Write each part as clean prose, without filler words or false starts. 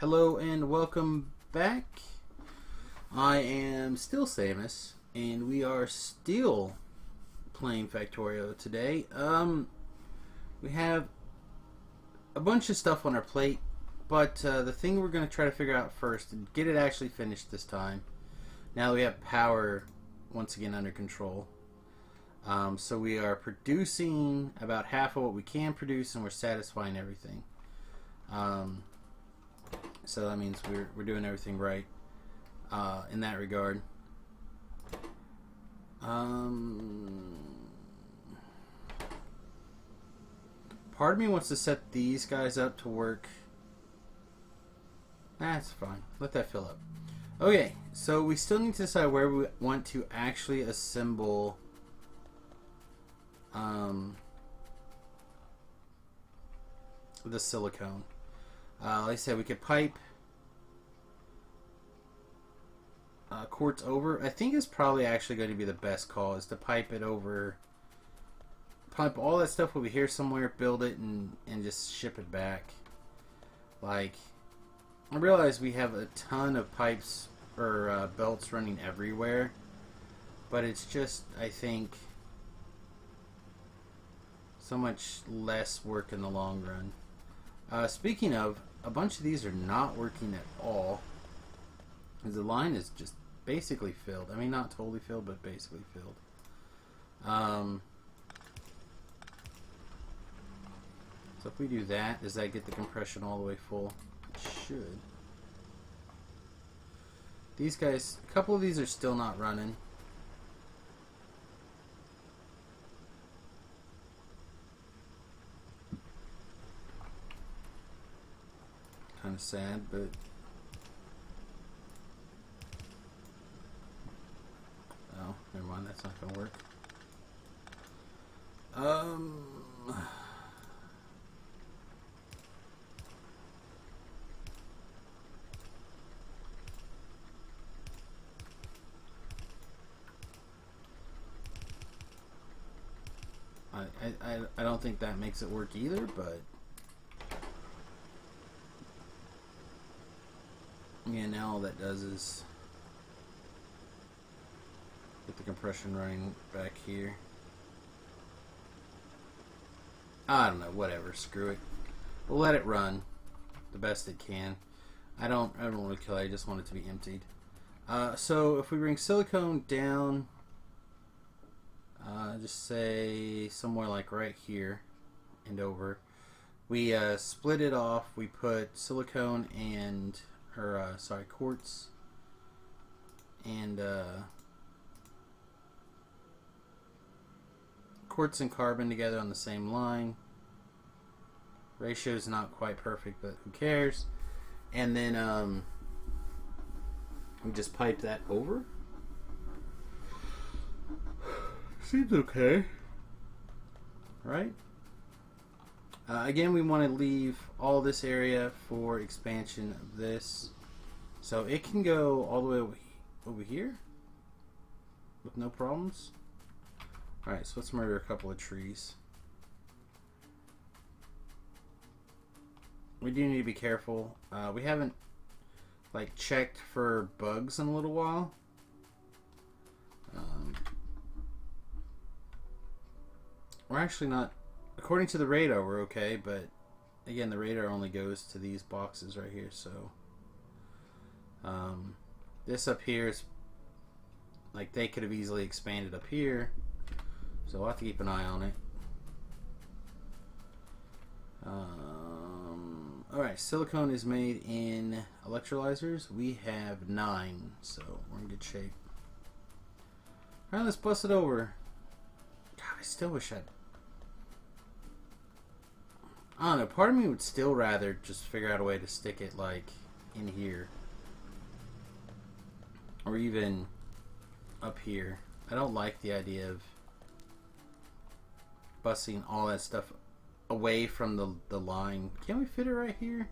Hello and welcome back. I am still Samus, and we are still playing Factorio today. We have a bunch of stuff on our plate, but the thing we're going to try to figure out first and get it actually finished this time. Now that we have power once again under control. So we are producing about half of what we can produce, and we're satisfying everything. So that means we're doing everything right in that regard. Part of me wants to set these guys up to work. That's fine. Let that fill up. Okay, so we still need to decide where we want to actually assemble the silicone. Like I said, we could pipe quartz over. I think it's probably actually going to be the best call, is to pipe it over, pipe all that stuff over here somewhere, build it, and just ship it back. Like, I realize we have a ton of pipes or belts running everywhere, but it's just, I think, so much less work in the long run. Speaking of, a bunch of these are not working at all. The line is just basically filled. I mean, not totally filled, but basically filled. So if we do that, does that get the compression all the way full? It should. These guys, a couple of these are still not running. Kind of sad, but oh, never mind, that's not gonna work. I don't think that makes it work either, but yeah, now all that does is get the compression running back here. I don't know, whatever, screw it. We'll let it run the best it can. I don't really care, I just want it to be emptied. So if we bring silicone down, just say somewhere like right here and over, we split it off. We put silicone and quartz and quartz and carbon together on the same line. Ratio is not quite perfect, but who cares? And then we just pipe that over. Seems okay, right? Again, we want to leave all this area for expansion of this, so it can go all the way over here with no problems. Alright, so let's murder a couple of trees. We do need to be careful. We haven't checked for bugs in a little while. We're actually not, according to the radar, we're okay, but again, the radar only goes to these boxes right here, so this up here is, they could have easily expanded up here, so we'll have to keep an eye on it. Alright, silicone is made in electrolyzers. We have 9, so we're in good shape. Alright, let's bust it over. God, I still wish I don't know, part of me would still rather just figure out a way to stick it in here. Or even up here. I don't like the idea of busting all that stuff away from the line. Can we fit it right here?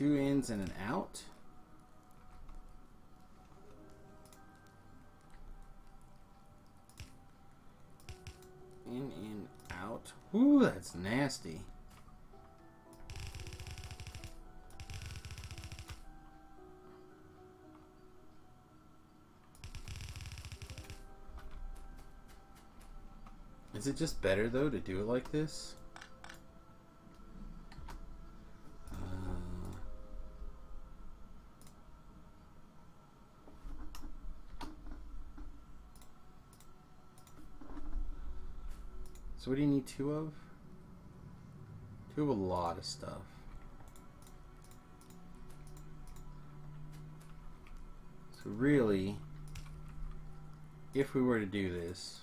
2 ins and an out. In, out. Ooh, that's nasty. Is it just better, though, to do it like this? So what do you need 2 of? 2 of a lot of stuff. So really, if we were to do this,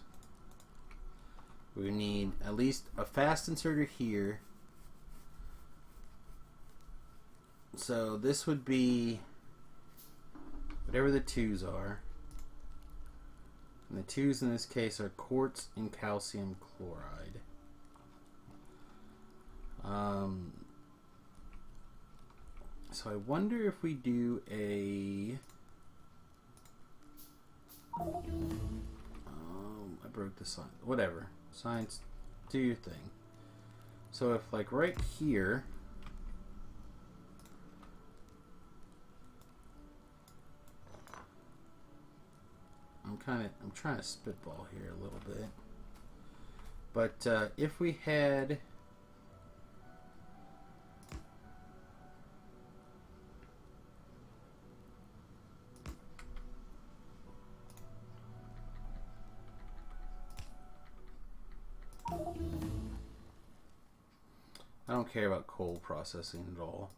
we need at least a fast inserter here. So this would be whatever the 2s are. And the 2s in this case are quartz and calcium chloride. So I wonder if we do a... I broke the sign. Whatever. Science, do your thing. So if like right here... I'm trying to spitball here a little bit. But if we had I don't care about coal processing at all.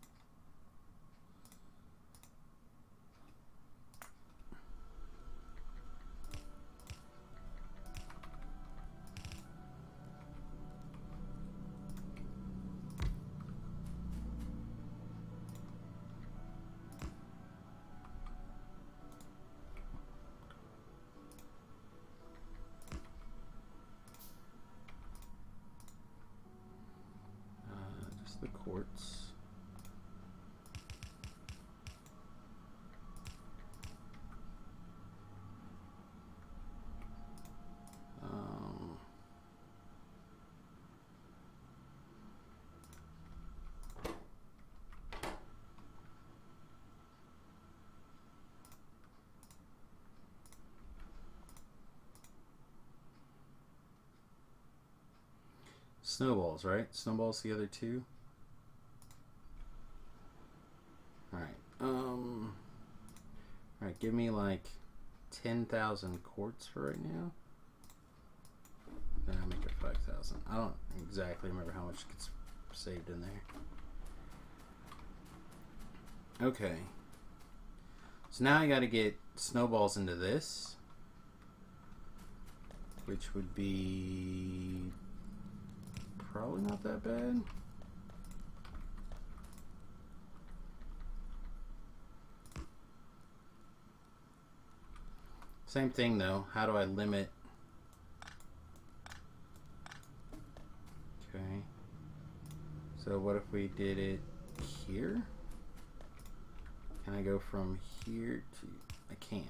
The quartz. Snowballs, right? Snowballs the other 2. Alright, give me like 10,000 quartz for right now. Then I'll make it 5,000. I don't exactly remember how much gets saved in there. Okay. So now I gotta get snowballs into this, which would be probably not that bad. Same thing though, how do I limit? Okay. So what if we did it here? Can I go from here to... I can.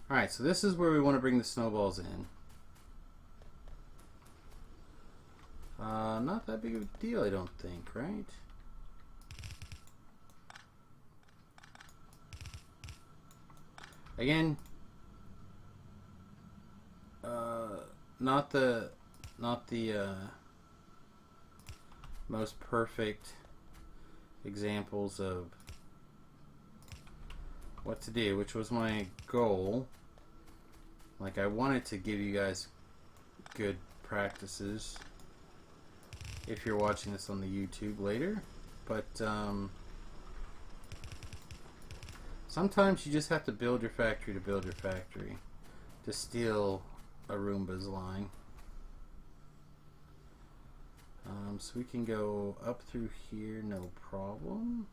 Alright, so this is where we want to bring the snowballs in. Not that big of a deal, I don't think, right? Again, not the most perfect examples of what to do, which was my goal. Like, I wanted to give you guys good practices if you're watching this on the YouTube later, but sometimes you just have to build your factory to build your factory to steal a Roomba's line. So we can go up through here, no problem.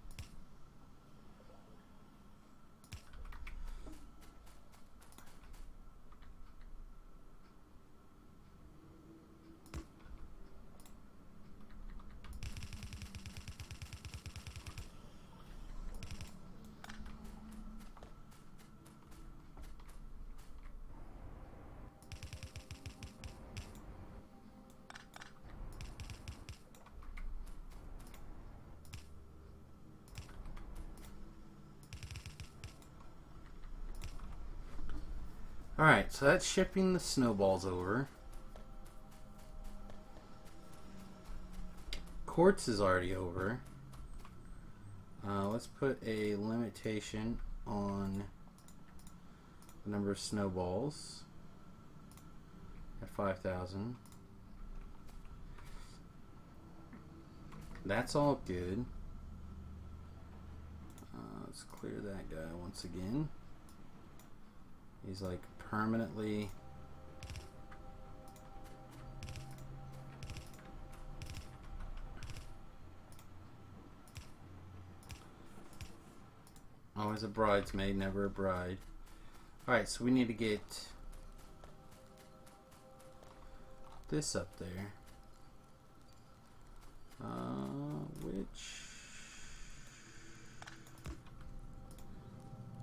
Alright, so that's shipping the snowballs over. Quartz is already over. Let's put a limitation on the number of snowballs at 5,000. That's all good. Let's clear that guy once again. He's like permanently. Always a bridesmaid, never a bride. Alright, so we need to get this up there. Which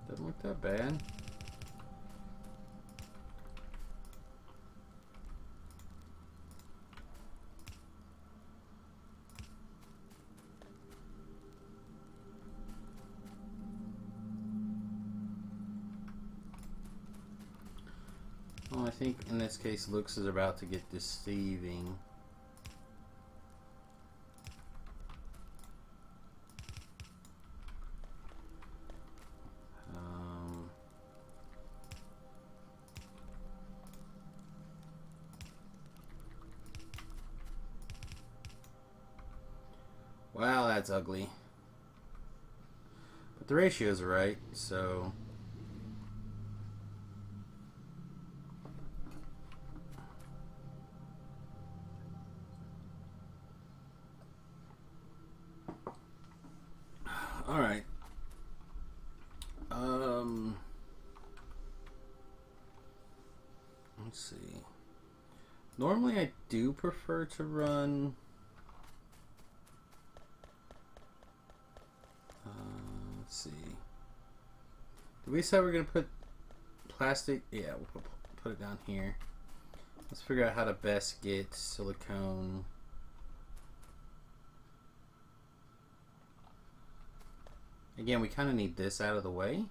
doesn't look that bad. Well, I think in this case looks is about to get deceiving. Wow, that's ugly. But the ratios are right, so... Alright. Let's see. Normally I do prefer to run... let's see. Did we say we're going to put plastic? Yeah, we'll put it down here. Let's figure out how to best get silicone. Again, we kind of need this out of the way.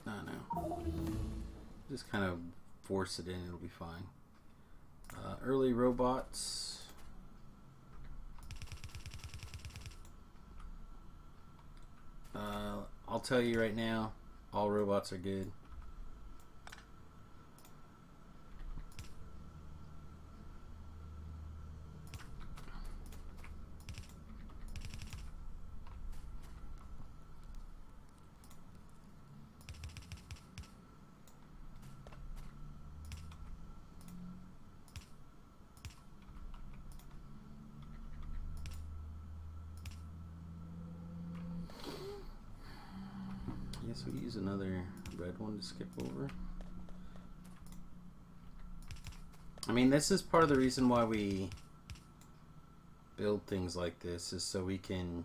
No. Just kind of force it in, it'll be fine. Early robots. I'll tell you right now, all robots are good. Guess we use another red one to skip over. I mean, this is part of the reason why we build things like this, is so we can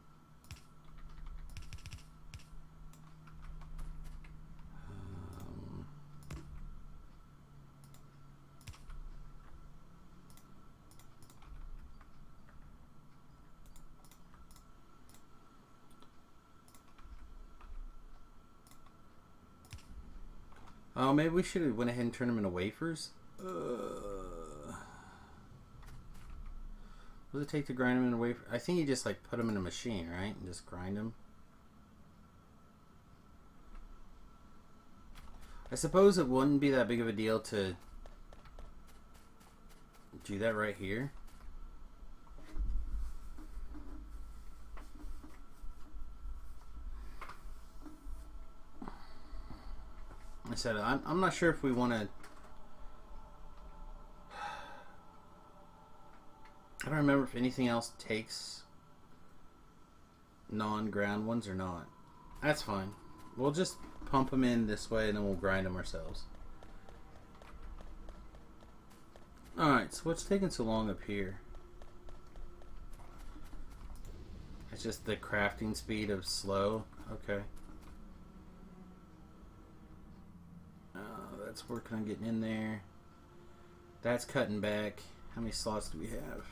oh, maybe we should have went ahead and turned them into wafers. What does it take to grind them into wafer? I think you just like put them in a machine, right? And just grind them. I suppose it wouldn't be that big of a deal to do that right here. I said, I'm not sure if we want to... I don't remember if anything else takes non-ground ones or not. That's fine. We'll just pump them in this way and then we'll grind them ourselves. Alright, so what's taking so long up here? It's just the crafting speed of slow. Okay. That's working on getting in there. That's cutting back. How many slots do we have?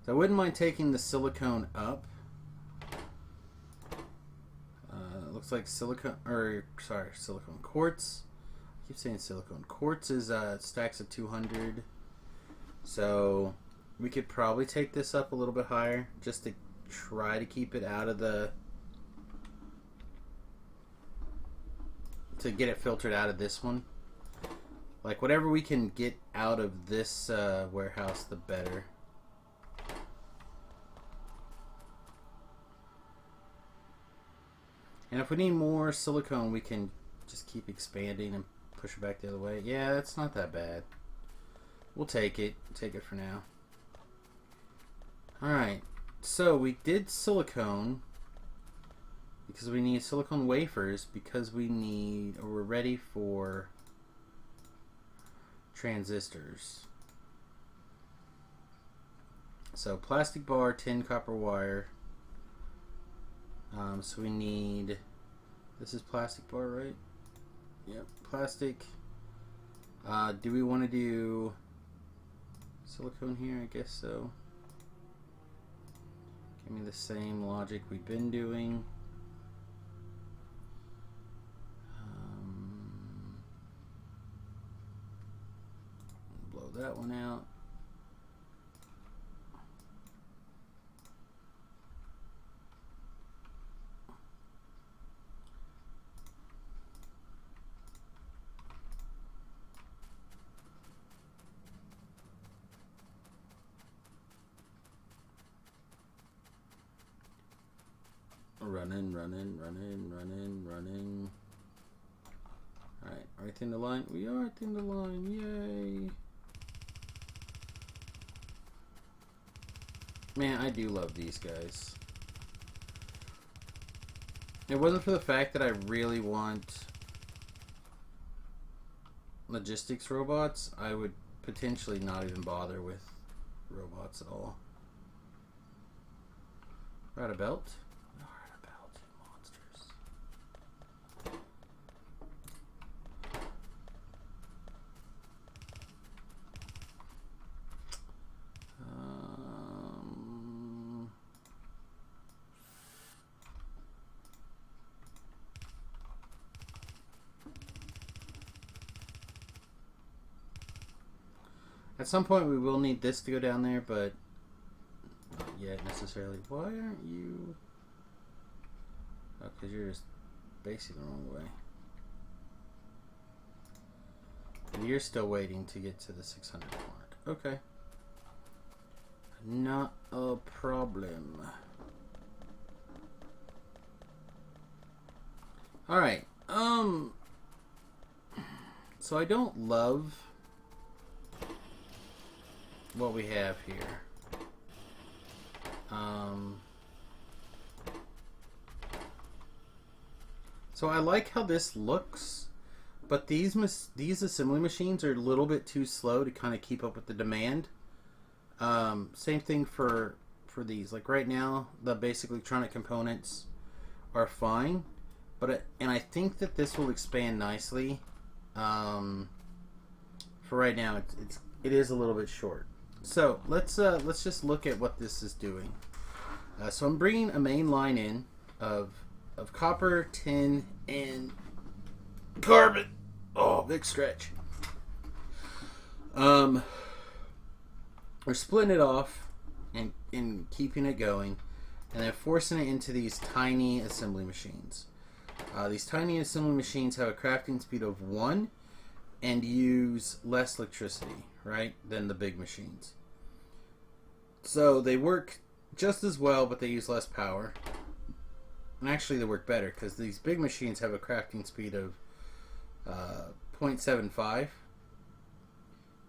So I wouldn't mind taking the silicone up. looks like silicone, or sorry, silicone quartz. I keep saying silicone. Quartz is stacks of 200. So we could probably take this up a little bit higher just to try to keep it out of the, to get it filtered out of this one. Like whatever we can get out of this warehouse, the better. And if we need more silicone, we can just keep expanding and push it back the other way. Yeah, that's not that bad. We'll take it. Take it for now. Alright. So we did silicone because we need silicone wafers because we need, or we're ready for transistors. So plastic bar, tin, copper wire. So we need, this is plastic bar, right? Yep, plastic. Do we want to do silicone here? I guess so. Give me the same logic we've been doing. Blow that one out. Running. Alright, are we within the line? We are within the line, yay! Man, I do love these guys. If it wasn't for the fact that I really want logistics robots, I would potentially not even bother with robots at all. Ride a belt? At some point we will need this to go down there, but not yet necessarily. Why aren't you? Oh, because you're just basically the wrong way. And you're still waiting to get to the 600 mark. Okay. Not a problem. Alright. So I don't love what we have here. So I like how this looks, but these assembly machines are a little bit too slow to kind of keep up with the demand. Same thing for these. Like right now, the basic electronic components are fine, but and I think that this will expand nicely. For right now, it is a little bit short. So let's just look at what this is doing. So I'm bringing a main line in of copper, tin, and carbon. Oh, big stretch. We're splitting it off and keeping it going, and then forcing it into these tiny assembly machines. These tiny assembly machines have a crafting speed of 1 and use less electricity, right, than the big machines. So they work just as well, but they use less power. And actually they work better because these big machines have a crafting speed of 0.75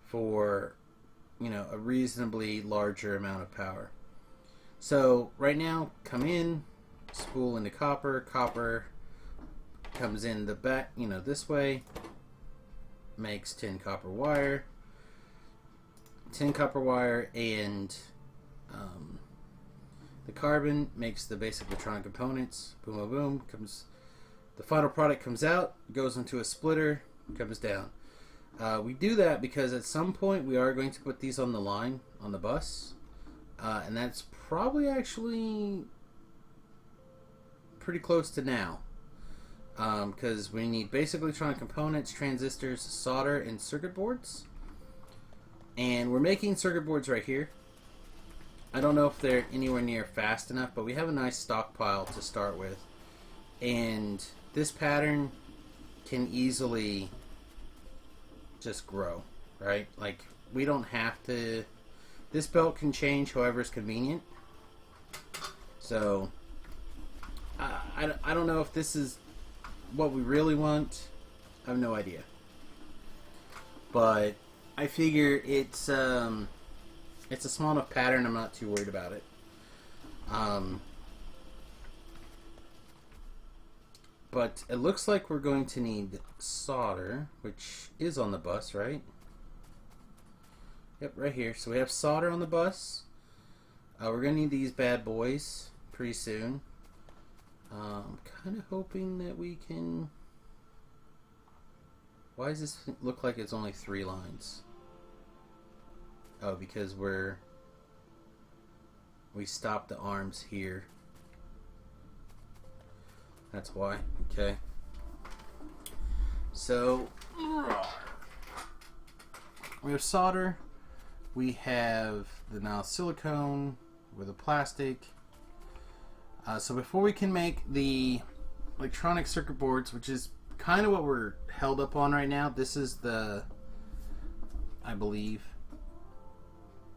for, you know, a reasonably larger amount of power. So right now, come in, spool into copper. Copper comes in the back, you know, this way, makes tin copper wire. Tin copper wire and the carbon makes the basic electronic components. Boom, boom, boom. Comes the final product comes out, goes into a splitter, comes down. We do that because at some point we are going to put these on the line on the bus, and that's probably actually pretty close to now. because we need basic electronic components, transistors, solder, and circuit boards. And we're making circuit boards right here. I don't know if they're anywhere near fast enough, but we have a nice stockpile to start with. And this pattern can easily just grow, right? Like, we don't have to... This belt can change however is convenient. So, I don't know if this is what we really want. I have no idea. But I figure it's a small enough pattern, I'm not too worried about it. But it looks like we're going to need solder, which is on the bus, right? Yep, right here. So we have solder on the bus. We're going to need these bad boys pretty soon. I'm kind of hoping that we can... Why does this look like it's only 3 lines? Oh, because we stopped the arms here. That's why. Okay. So we have solder. We have the now silicone with a plastic. So before we can make the electronic circuit boards, which is kind of what we're held up on right now, this is the, I believe,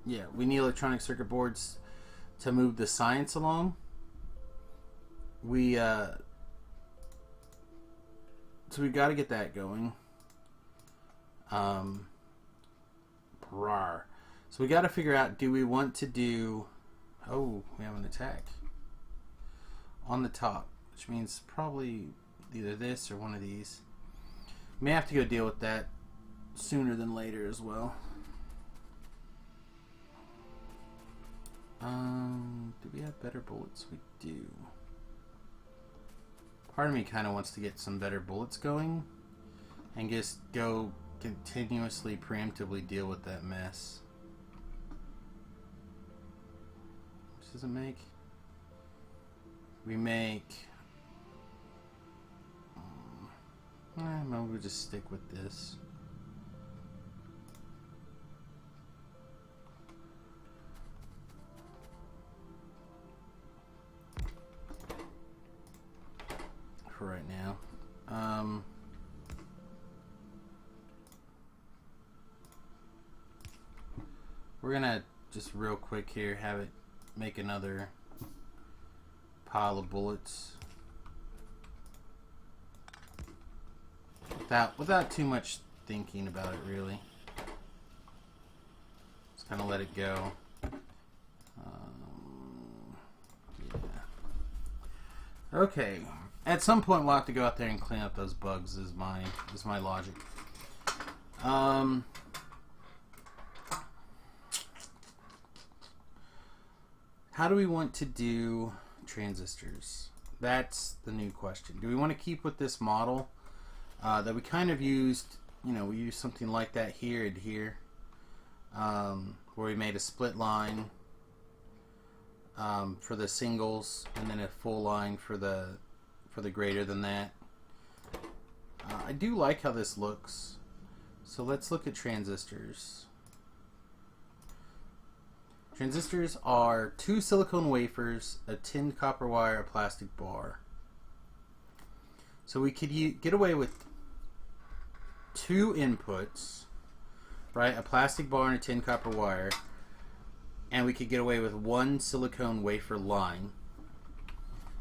yeah, we need electronic circuit boards to move the science along. So we got to get that going. So we got to figure out, do we want to do... Oh, we have an attack. On the top, which means probably either this or one of these. May have to go deal with that sooner than later as well. Do we have better bullets? We do. Part of me kind of wants to get some better bullets going and just go continuously preemptively deal with that mess. Which does it make? We make... maybe we'll just stick with this. For right now. We're gonna just real quick here have it make another pile of bullets without too much thinking about it, really. Just kind of let it go. Yeah. Okay. At some point, we'll have to go out there and clean up those bugs. Is my logic. How do we want to do transistors? That's the new question. Do we want to keep with this model that we kind of used? You know, we used something like that here and here, where we made a split line for the singles, and then a full line for the greater than that. I do like how this looks. So let's look at transistors. Transistors are 2 silicone wafers, a tinned copper wire, a plastic bar. So we could get away with 2 inputs, right? A plastic bar and a tinned copper wire. And we could get away with 1 silicone wafer line.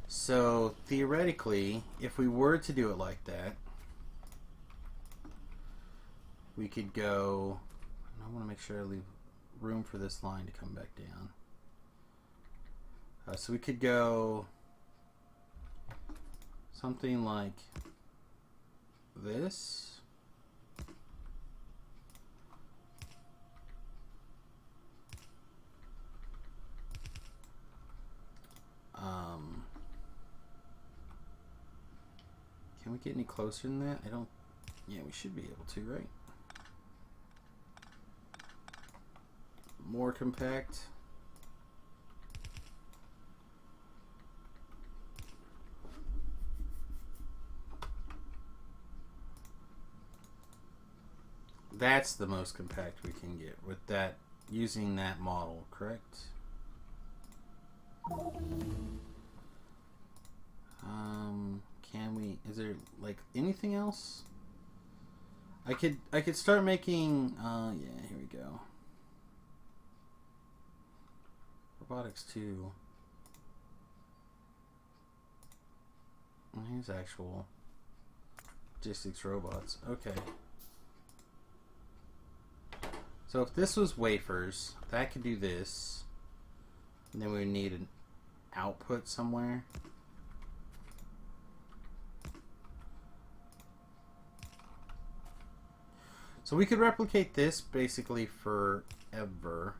So theoretically, if we were to do it like that, we could go, and I want to make sure I leave room for this line to come back down. So we could go something like this. Can we get any closer than that? I don't... Yeah, we should be able to, right? More compact. That's the most compact we can get with that, using that model, correct? Can we, is there like anything else? I could start making, yeah, here we go. Robotics 2. Here's actual logistics robots. Okay. So if this was wafers, that could do this. And then we would need an output somewhere. So we could replicate this basically forever.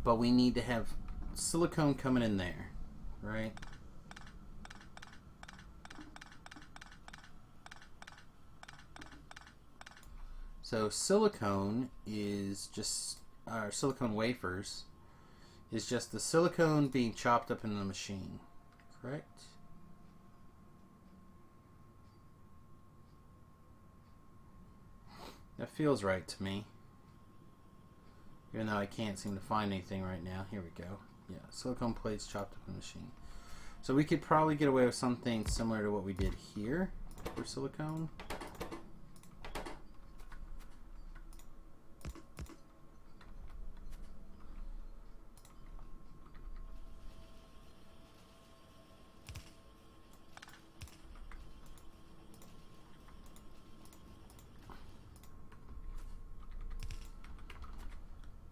But we need to have silicone coming in there, right? So silicone is just, our silicone wafers is just the silicone being chopped up in the machine, correct? That feels right to me. Even though I can't seem to find anything right now. Here we go. Yeah, silicone plates chopped up in the machine. So we could probably get away with something similar to what we did here for silicone.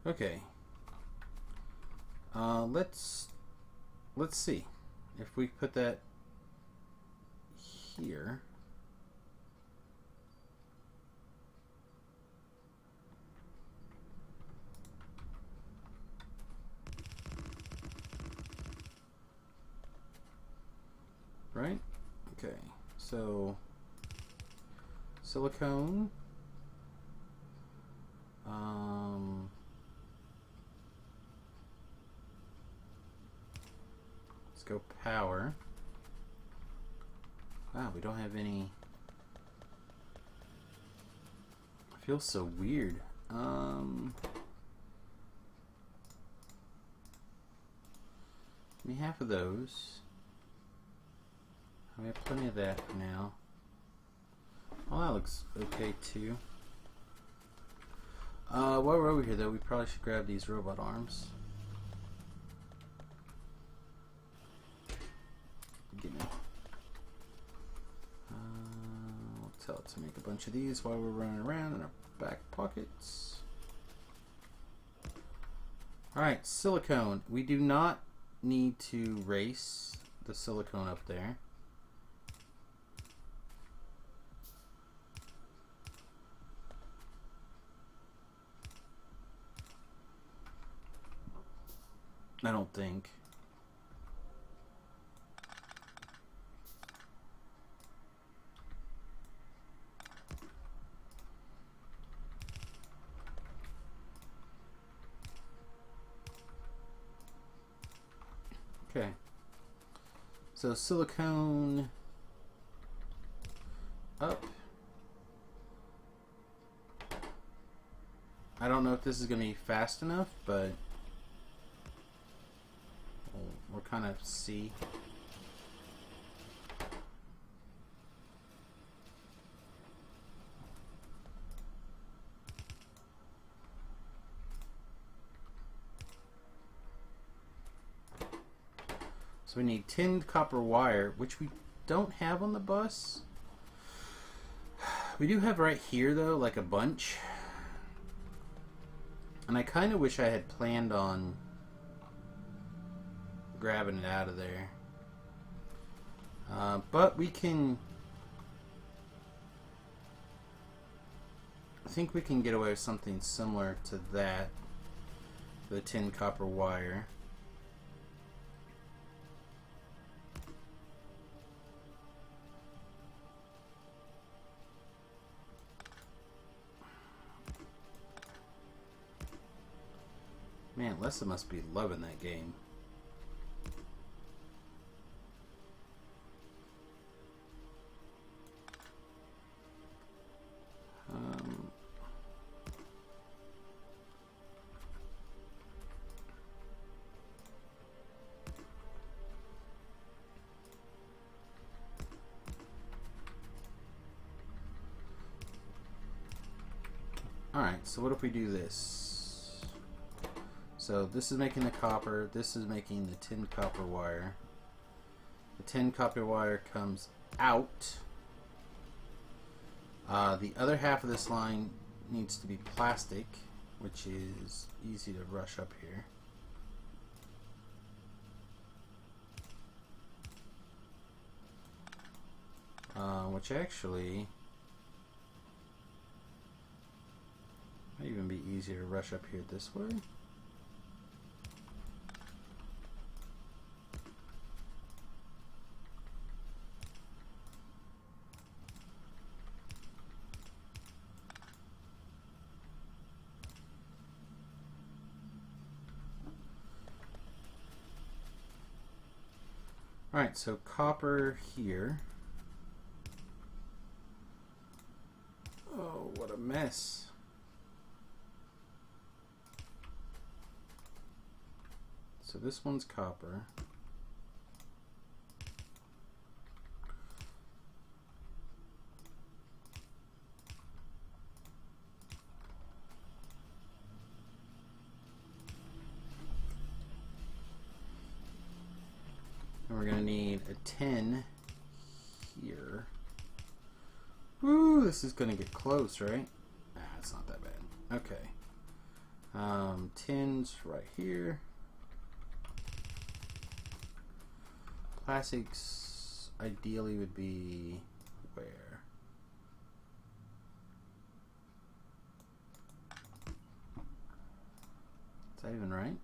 Okay. Let's see if we put that here. Right? Okay. So silicone. Let's go power. Wow, we don't have any. It feels so weird. Give me half of those. We have plenty of that for now. Well, that looks okay too. While we're over here though, we probably should grab these robot arms. Give me. We'll tell it to make a bunch of these while we're running around in our back pockets. Alright, silicone. We do not need to race the silicone up there. I don't think. Okay. So silicone up. I don't know if this is going to be fast enough, but we'll kind of see. So we need tinned copper wire, which we don't have on the bus. We do have right here though, like a bunch. And I kind of wish I had planned on grabbing it out of there. But we can... I think we can get away with something similar to that. The tin copper wire. Man, Lessa must be loving that game. Alright, so what if we do this? So this is making the copper, this is making the tin copper wire. The tin copper wire comes out. The other half of this line needs to be plastic, which is easy to rush up here. Which actually might even be easier to rush up here this way. Alright, so copper here. Oh, what a mess. So this one's copper. And we're going to need a 10 here. Woo, this is going to get close, right? Nah, it's not that bad. Okay. 10's right here. Plastics ideally would be where? Is that even right?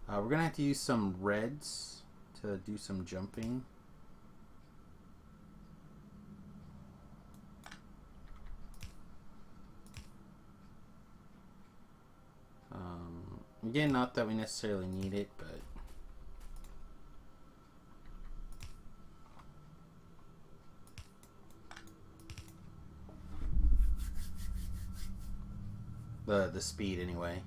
We're gonna have to use some reds to do some jumping. Again, not that we necessarily need it, but the speed anyway.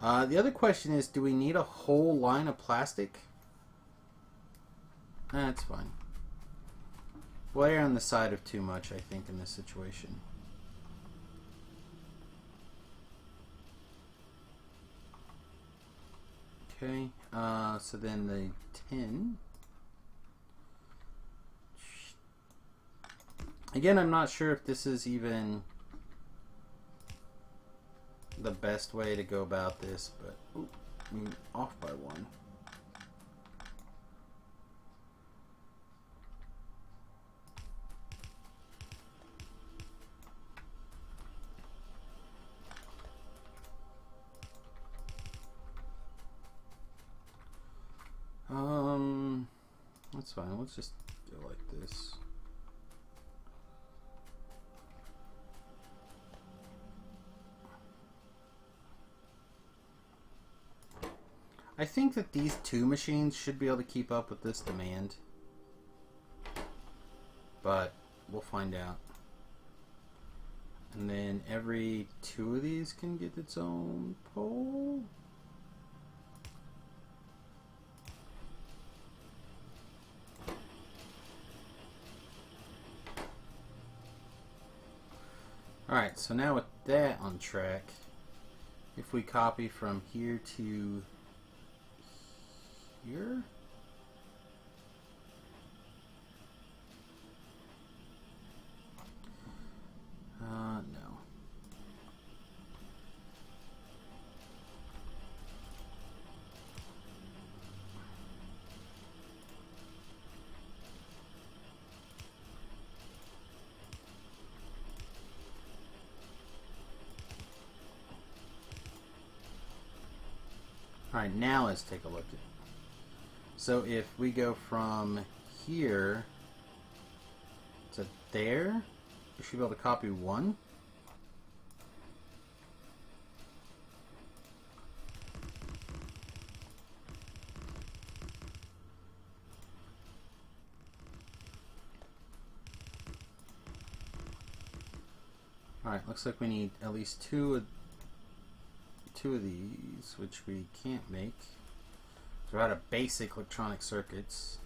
The other question is, do we need a whole line of plastic? That's fine. We'll err on the side of too much, I think, in this situation. Okay, so then the 10. Again, I'm not sure if this is even the best way to go about this, but ooh, I'm off by one. That's fine. Let's just go like this. I think that these two machines should be able to keep up with this demand, but we'll find out. And then every two of these can get its own pole. Alright, so now with that on track, if we copy from here to here, no. Alright, now let's take a look at it. So if we go from here to there, we should be able to copy one. Alright, looks like we need at least two of these, which we can't make. So we're out of basic electronic circuits.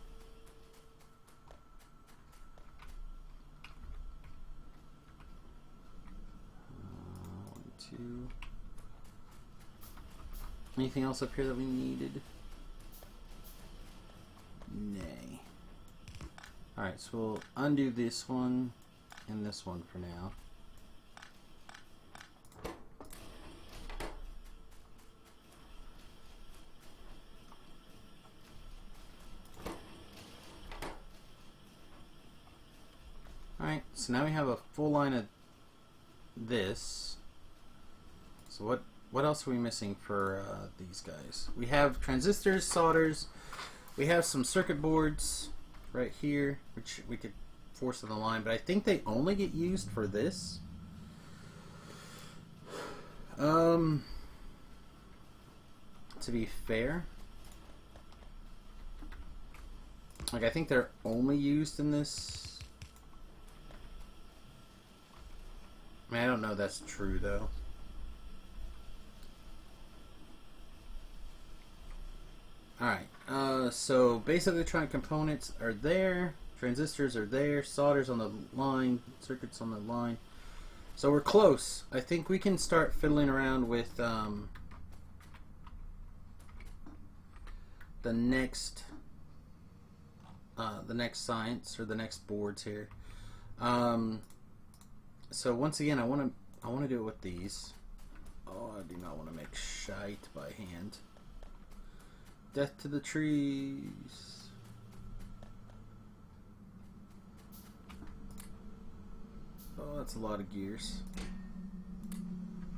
One, two. Anything else up here that we needed? Nay. Alright, so we'll undo this one and this one for now. Alright, so now we have a full line of this. So what else are we missing for these guys? We have transistors, solders, we have some circuit boards right here, which we could force to the line, but I think they only get used for this. To be fair, like I think they're only used in this. I mean, I don't know if that's true though. Alright, so basically electronic components are there, transistors are there, solders on the line, circuits on the line. So we're close. I think we can start fiddling around with the next science, or the next boards here. So once again, I want to do it with these. Oh, I do not want to make shite by hand. Death to the trees. Oh, that's a lot of gears.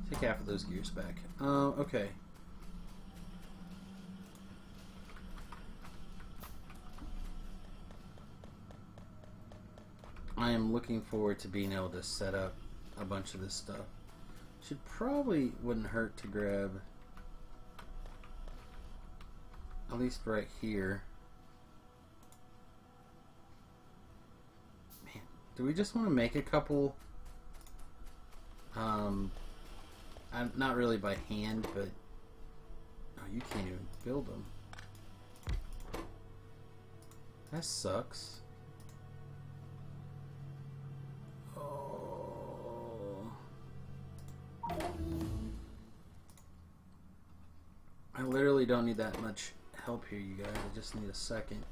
Take half of those gears back. Okay. I am looking forward to being able to set up a bunch of this stuff. Should probably wouldn't hurt to grab at least right here. Man, do we just want to make a couple? I'm not really by hand, but oh, you can't even build them. That sucks. I literally don't need that much help here, you guys. I just need a second.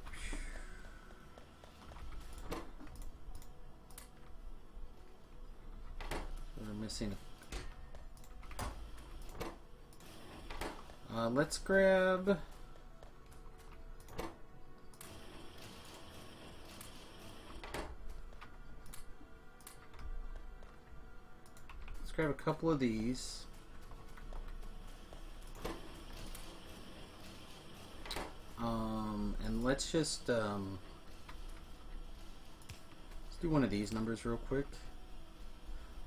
We're missing. Let's grab. Let's grab a couple of these. And let's just let's do one of these numbers real quick,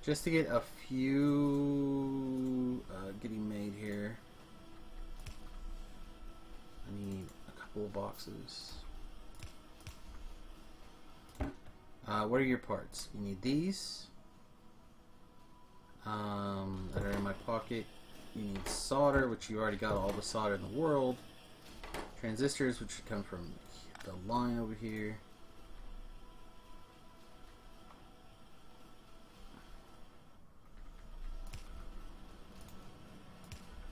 just to get a few getting made here. I need a couple of boxes. What are your parts? You need these that are in my pocket. You need solder, which you already got all the solder in the world. Transistors, which should come from the line over here.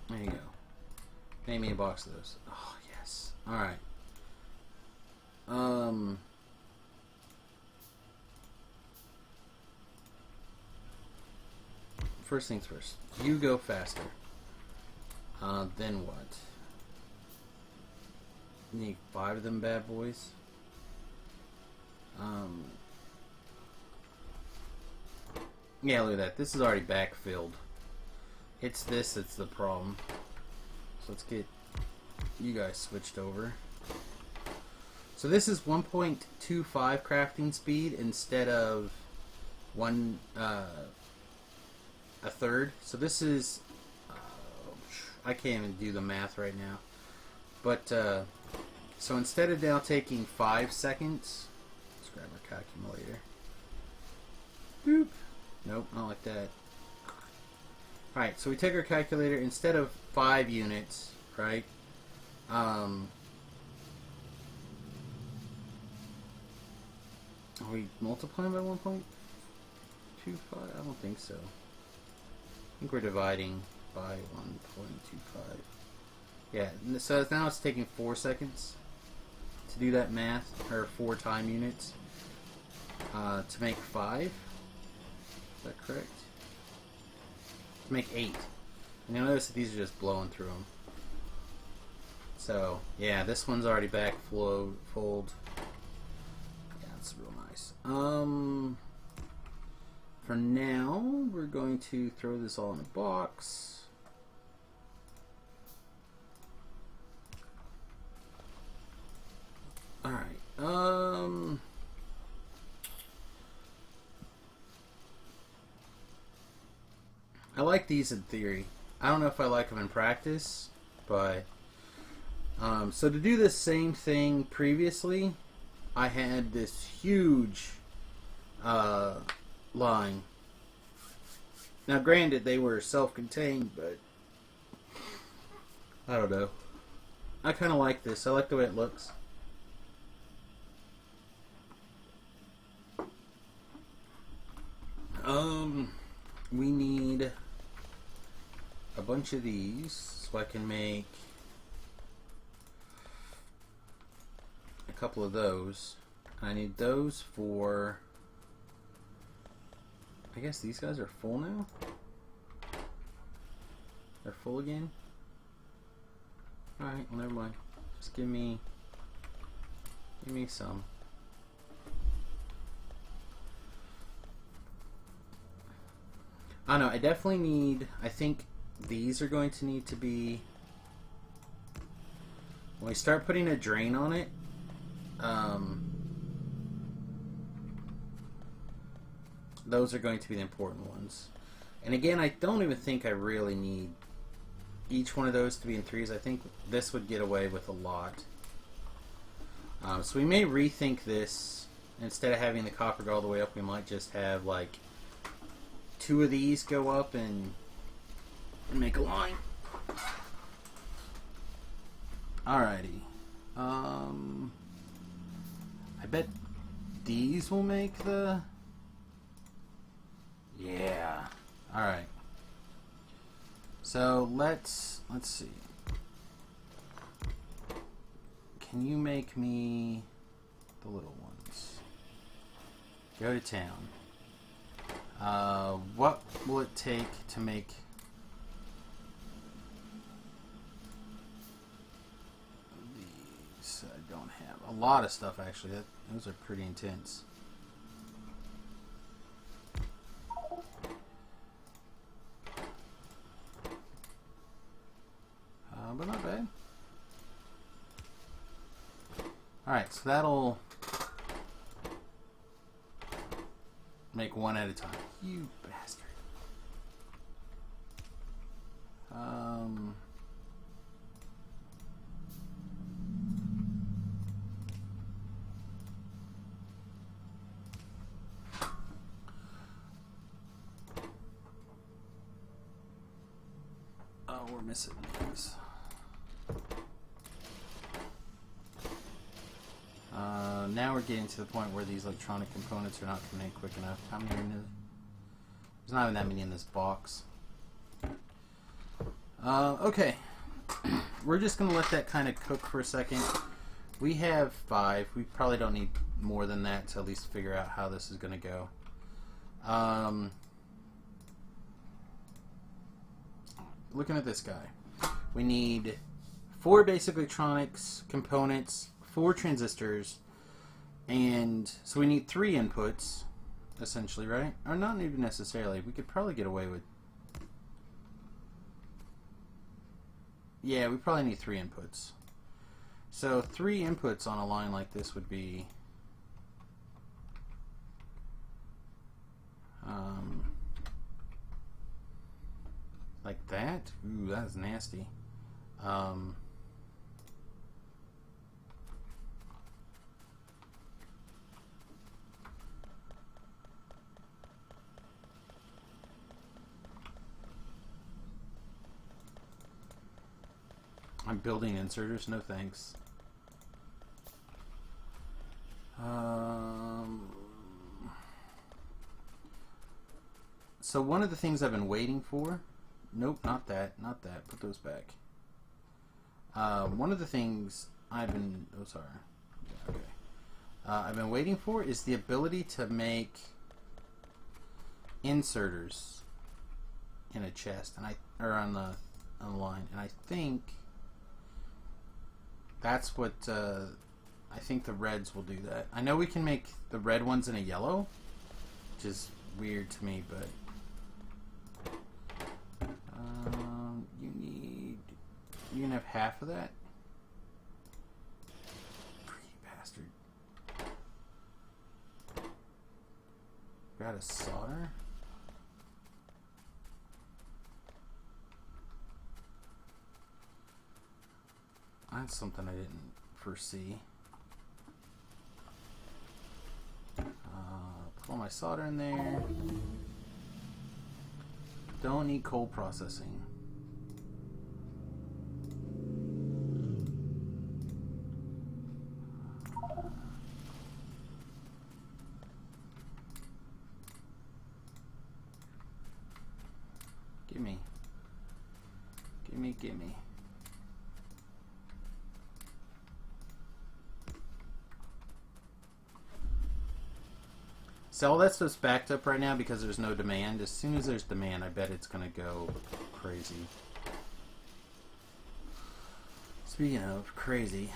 There you go. Make me a box of those. Oh, yes. Alright. First things first. You go faster. Then what? Need 5 of them bad boys. Yeah, look at that. This is already backfilled. It's this that's the problem. So let's get you guys switched over. So this is 1.25 crafting speed instead of a third. So this is I can't even do the math right now. But so instead of now taking 5 seconds, let's grab our calculator. Boop. Nope, not like that. Alright, so we take our calculator, instead of 5 units, right? Are we multiplying by 1.25? I don't think so. I think we're dividing by 1.25. Yeah, so now it's taking 4 seconds to do that math, or 4 time units, to make 5. Is that correct? To make 8. And you'll notice that these are just blowing through them. So, yeah, this one's already back fold. Yeah, that's real nice. For now, we're going to throw this all in a box. Alright, I like these in theory. I don't know if I like them in practice, but so to do the same thing previously, I had this huge line. Now, granted, they were self-contained, but I don't know. I kind of like this. I like the way it looks. We need a bunch of these so I can make a couple of those. I need those for, I guess these guys are full now? They're full again? Alright, well, never mind. Just give me some. I don't know, I definitely need, I think these are going to need to be, when we start putting a drain on it, those are going to be the important ones. And again, I don't even think I really need each one of those to be in 3s. I think this would get away with a lot. So we may rethink this. Instead of having the copper go all the way up, we might just have like 2 of these go up and make a line. Alrighty. I bet these will make the... Yeah. Alright. So let's see. Can you make me the little ones? Go to town. What will it take to make these? I don't have a lot of stuff actually. Those are pretty intense. But not bad. Alright, so that'll make one at a time. You bastard. Oh, we're missing these. Now we're getting to the point where these electronic components are not coming in quick enough. How many are in this? There's not even that many in this box. Okay. We're just going to let that kind of cook for a second. We have 5. We probably don't need more than that to at least figure out how this is going to go. Looking at this guy. We need 4 basic electronics components, 4 transistors, and so we need 3 inputs, essentially, right? Or not even necessarily. We could probably get away with... Yeah, we probably need 3 inputs. So 3 inputs on a line like this would be... like that? Ooh, that's nasty. I'm building inserters. No thanks. So one of the things I've been waiting for... Nope, not that. Not that. Put those back. One of the things I've been... Oh, sorry. Yeah, okay. I've been waiting for is the ability to make inserters in a chest, and or on the line, and I think that's what I think the reds will do that. I know we can make the red ones in a yellow, which is weird to me, but you can have half of that. Got a solder. That's something I didn't foresee. Put all my solder in there. Don't need cold processing. Gimme. So all that stuff's backed up right now because there's no demand. As soon as there's demand, I bet it's gonna go crazy. Speaking of crazy,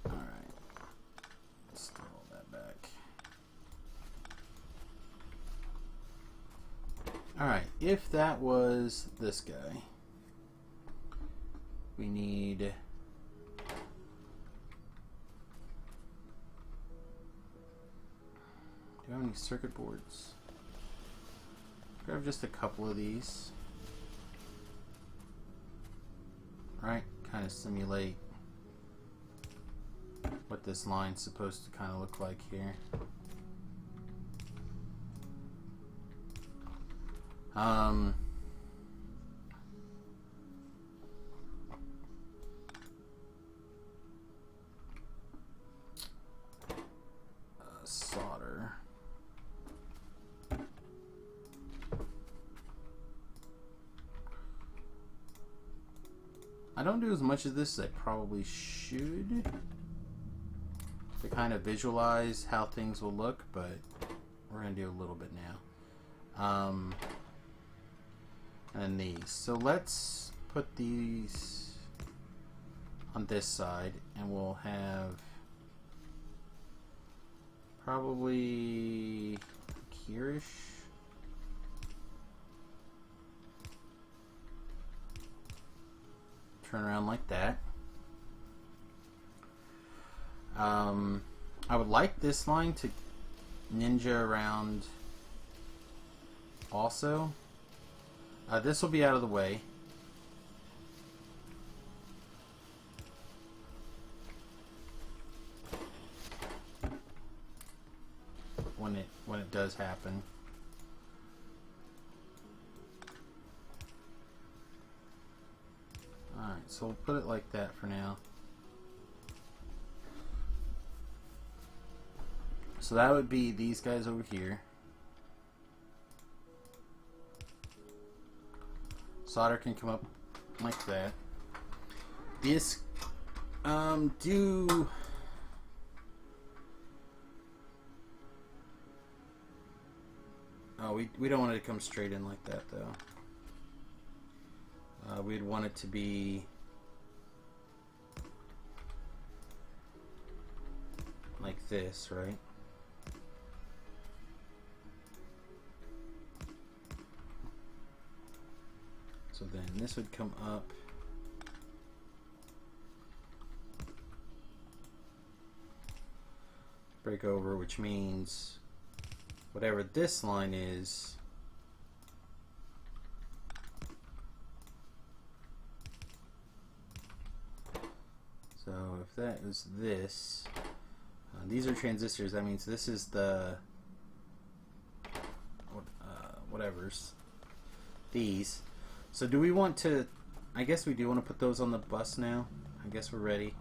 alright, let's throw all that back. Alright, if that was this guy, we need... Do I have any circuit boards? Grab just a couple of these. Right, kind of simulate what this line's supposed to kind of look like here. Solder. I don't do as much of this as I probably should to kind of visualize how things will look, but we're going to do a little bit now. And these. So let's put these on this side, and we'll have probably here-ish. Turn around like that. I would like this line to ninja around also. This will be out of the way. When it does happen. Alright, so we'll put it like that for now. So that would be these guys over here. Solder can come up like that. This do we don't want it to come straight in like that though. We'd want it to be like this, right? So then this would come up break over, which means whatever this line is so if that is this these are transistors, that means this is the whatever's these. So do we want to... I guess we do want to put those on the bus now. I guess we're ready.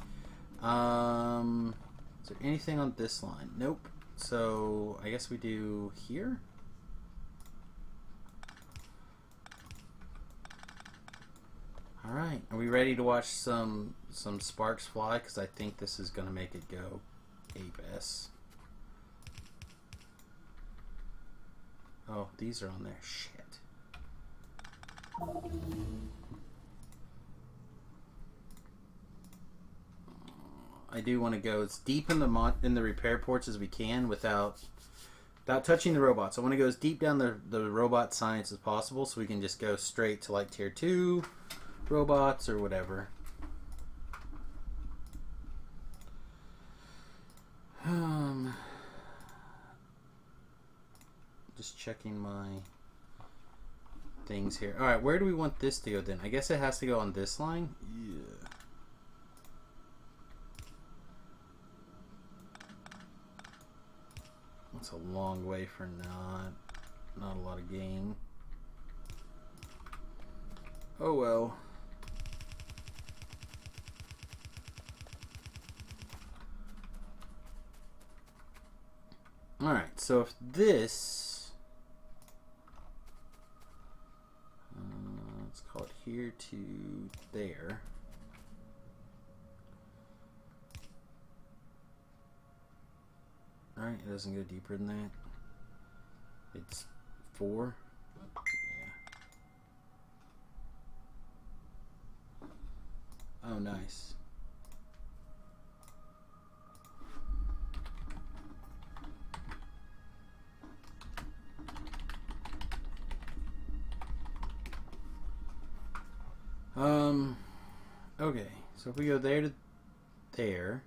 Is there anything on this line? Nope. So I guess we do here. All right. Are we ready to watch some sparks fly? Because I think this is going to make it go ape-s. Oh, these are on there. Shit. I do want to go as deep in the repair ports as we can without touching the robots. I want to go as deep down the robot science as possible, so we can just go straight to like tier 2 robots or whatever. Just checking my things here. All right, where do we want this to go then? I guess it has to go on this line. Yeah. That's a long way for not a lot of gain. Oh well. All right, so if this, let's call it here to there. Alright, it doesn't go deeper than that. It's 4. Yeah. Oh, nice. Okay, so if we go there to there.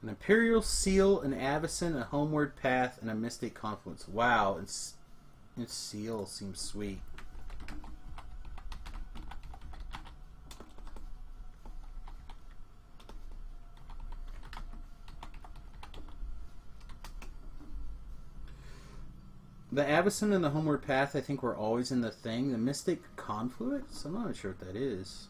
An Imperial Seal, an Avacyn, a Homeward Path, and a Mystic Confluence. Wow, its seal seems sweet. The Avacyn and the Homeward Path, I think, were always in the thing. The Mystic Confluence? I'm not sure what that is.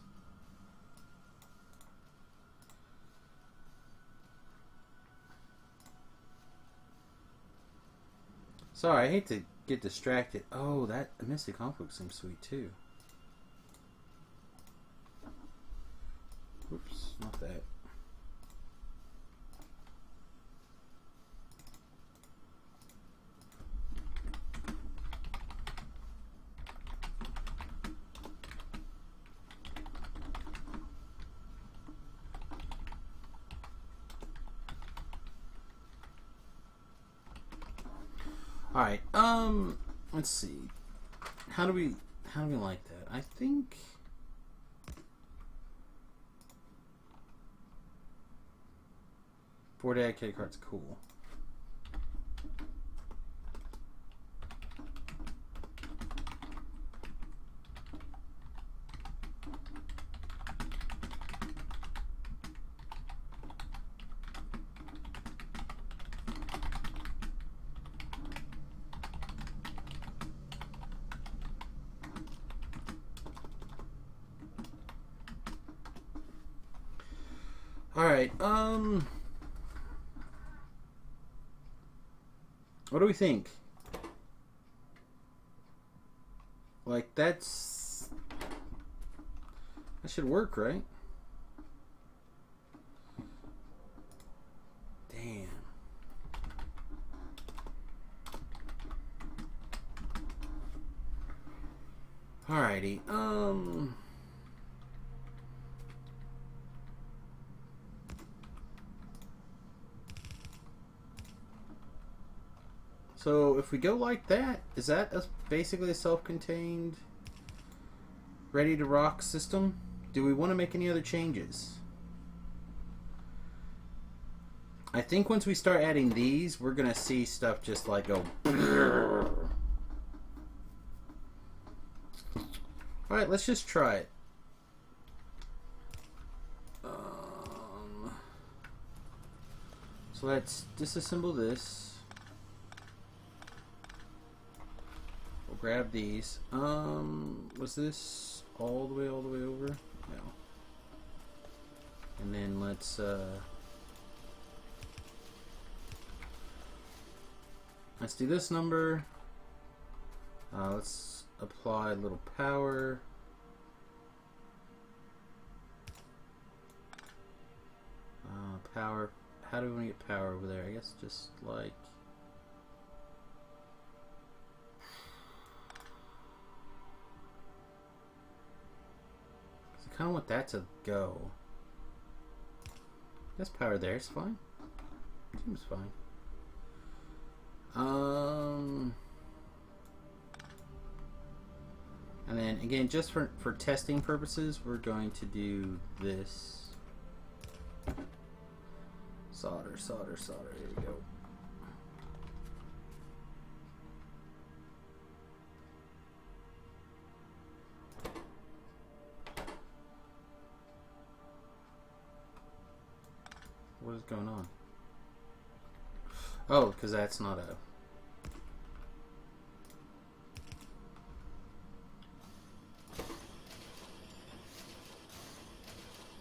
Sorry, I hate to get distracted. Oh, that Mystic Conflict seems sweet too. Whoops, not that. All right. Let's see. How do we like that? I think four-day arcade card's cool. All right. What do we think? Like that should work, right? Damn. Alrighty. So if we go like that, is that basically a self-contained, ready-to-rock system? Do we want to make any other changes? I think once we start adding these, we're going to see stuff just like go... Alright, let's just try it. So let's disassemble this. We'll grab these. Was this all the way over? No. And then let's do this number. Let's apply a little power. Power. How do we want to get power over there? I guess just like... I kind of want that to go. I guess power there is fine. Seems fine. And then again, just for testing purposes, we're going to do this. Solder, solder, solder. Here we go. What is going on? Oh, because that's not a...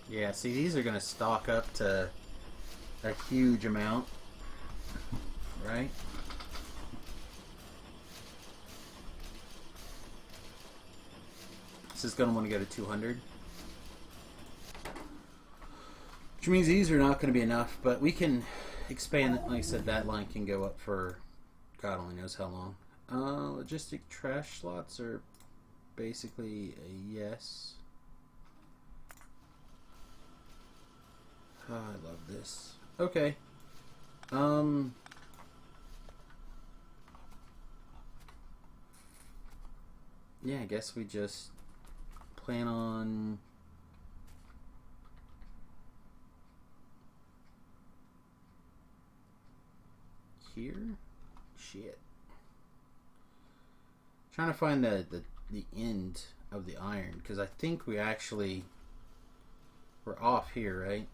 Yeah, see, these are going to stock up to a huge amount, right? This is going to want to go to 200. Which means these are not going to be enough, but we can expand it. Like I said, that line can go up for God only knows how long. Logistic trash slots are basically a yes. Oh, I love this. Okay. Yeah, I guess we just plan on here. Shit. Trying to find the end of the iron, because I think we're off here, right?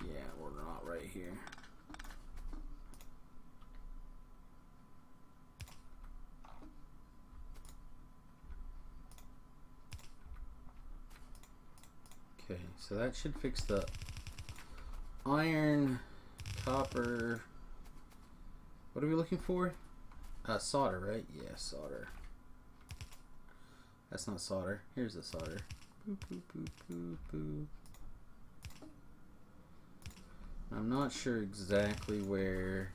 Yeah, we're not right here. Okay, so that should fix the iron, copper. What are we looking for? Solder, right? Yeah, solder. That's not solder. Here's the solder. Boop, boop, boop, boop, boop. I'm not sure exactly where.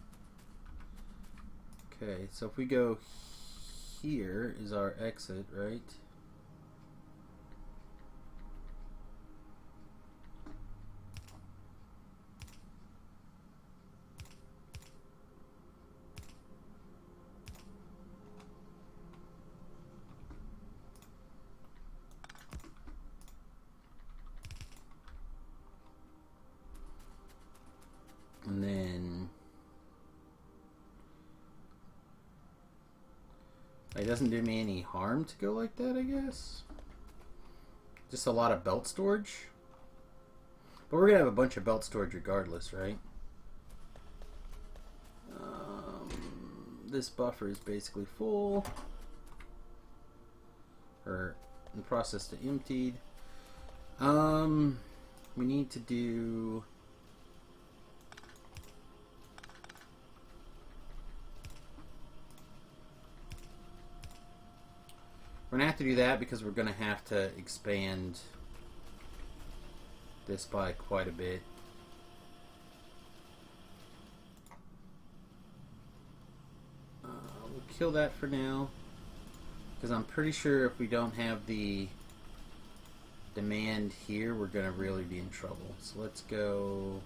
Okay, so if we go here is our exit, right? And then it doesn't do me any harm to go like that, I guess. Just a lot of belt storage. But we're gonna have a bunch of belt storage regardless, right? This buffer is basically full, or in the process to emptied. We need to do we're gonna have to do that because we're gonna have to expand this by quite a bit. We'll kill that for now because I'm pretty sure if we don't have the demand here, we're gonna really be in trouble. So let's go.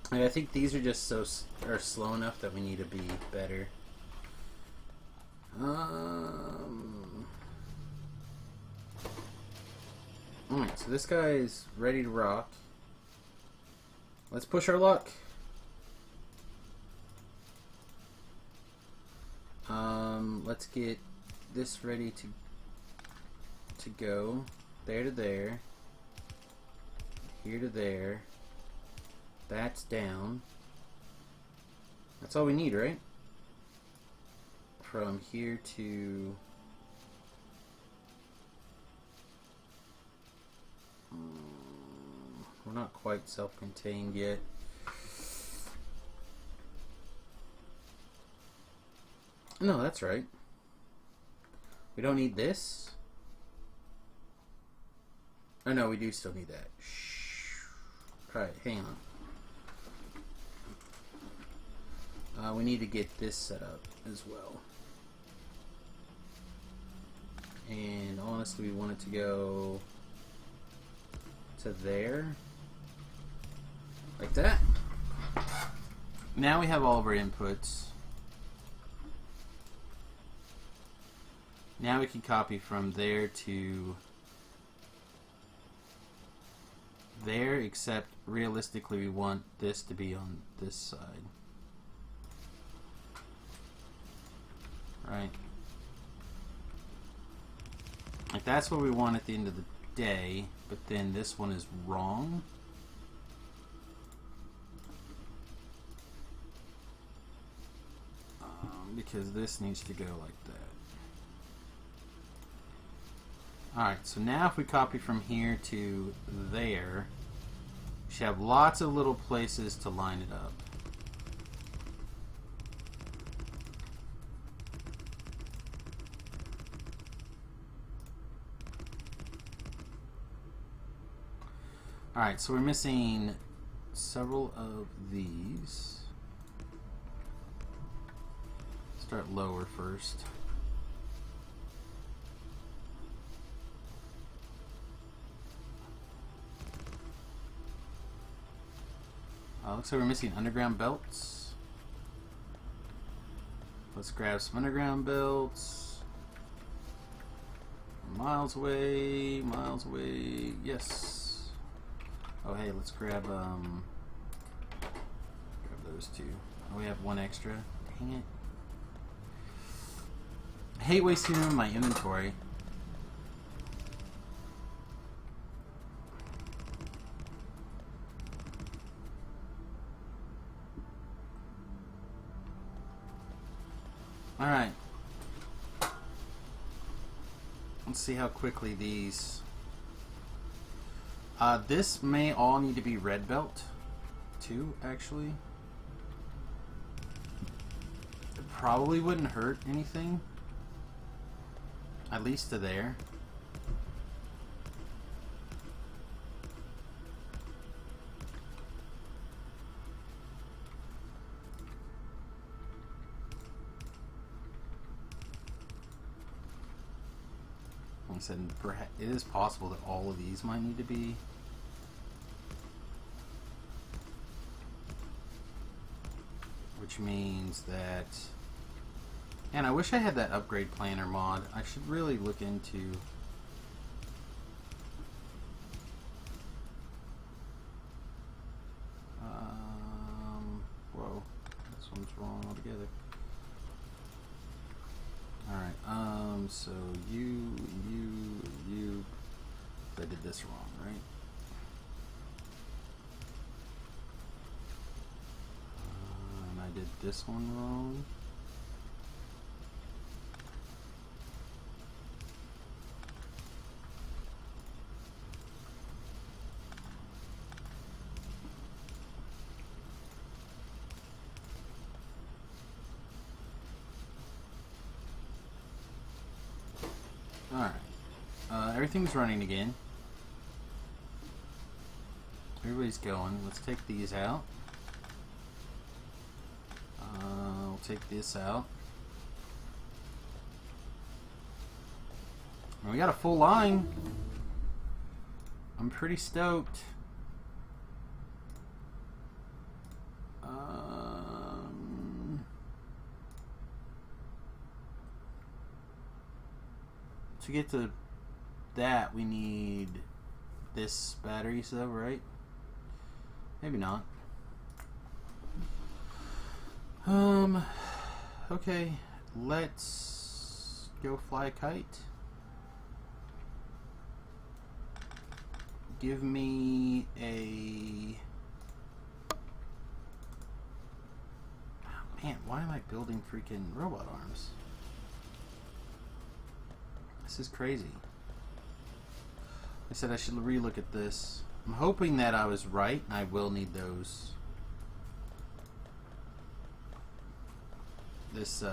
And I think these are just are slow enough that we need to be better. Alright, so this guy is ready to rock. Let's push our luck. Let's get this ready to go. There to there. Here to there. That's down. That's all we need, right? From here to... we're not quite self-contained yet. No, that's right. We don't need this. Oh no, we do still need that. Alright, hang on. We need to get this set up as well. And honestly, we want it to go to there. Like that. Now we have all of our inputs. Now we can copy from there to there, except realistically we want this to be on this side. Right? Like that's what we want at the end of the day, but then this one is wrong. Because this needs to go like that. Alright, so now if we copy from here to there, we should have lots of little places to line it up. Alright, so we're missing several of these. Start lower first. Looks like we're missing underground belts. Let's grab some underground belts. Miles away, yes. Oh hey, let's grab those two. Oh, we have one extra. Dang it. I hate wasting room in my inventory. Alright. Let's see how quickly these... this may all need to be red belt, too, actually. It probably wouldn't hurt anything. At least to there. Like I said, perhaps it is possible that all of these might need to be. Which means that... And I wish I had that upgrade planner mod. I should really look into... whoa, this one's wrong altogether. Alright, so you... I did this wrong, right? And I did this one wrong. Alright. Everything's running again. Everybody's going. Let's take these out. We'll take this out. And we got a full line. I'm pretty stoked. to get to that, we need this battery, so right? Maybe not. Okay, let's go fly a kite. Give me a... Oh, man, why am I building freaking robot arms? This is crazy. I said I should relook at this. I'm hoping that I was right, and I will need those. This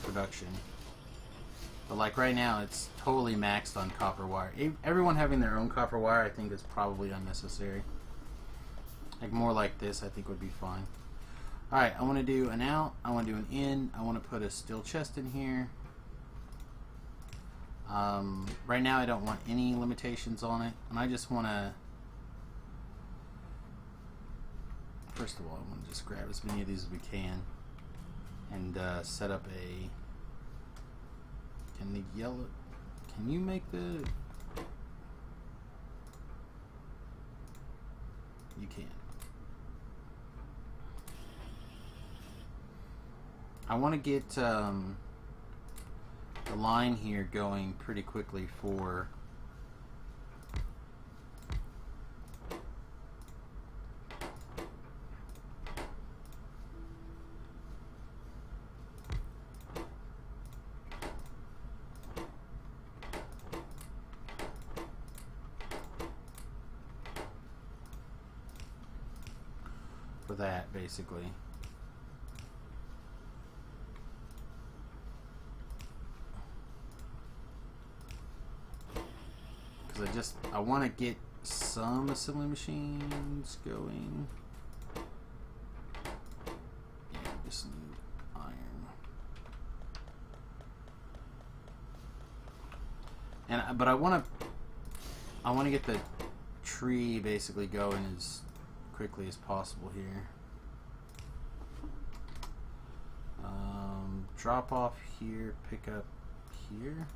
production. But like right now, it's totally maxed on copper wire. Everyone having their own copper wire, I think, is probably unnecessary. Like more like this, I think would be fine. Alright, I want to do an out. I want to do an in. I want to put a steel chest in here. Right now I don't want any limitations on it, and I just want to, first of all, I want to just grab as many of these as we can and set up a, can the yellow, can you make the, you can. I want to get the line here going pretty quickly for that basically. I want to get some assembly machines going. Yeah, just need iron. And but I want to get the tree basically going as quickly as possible here. Drop off here, pick up here.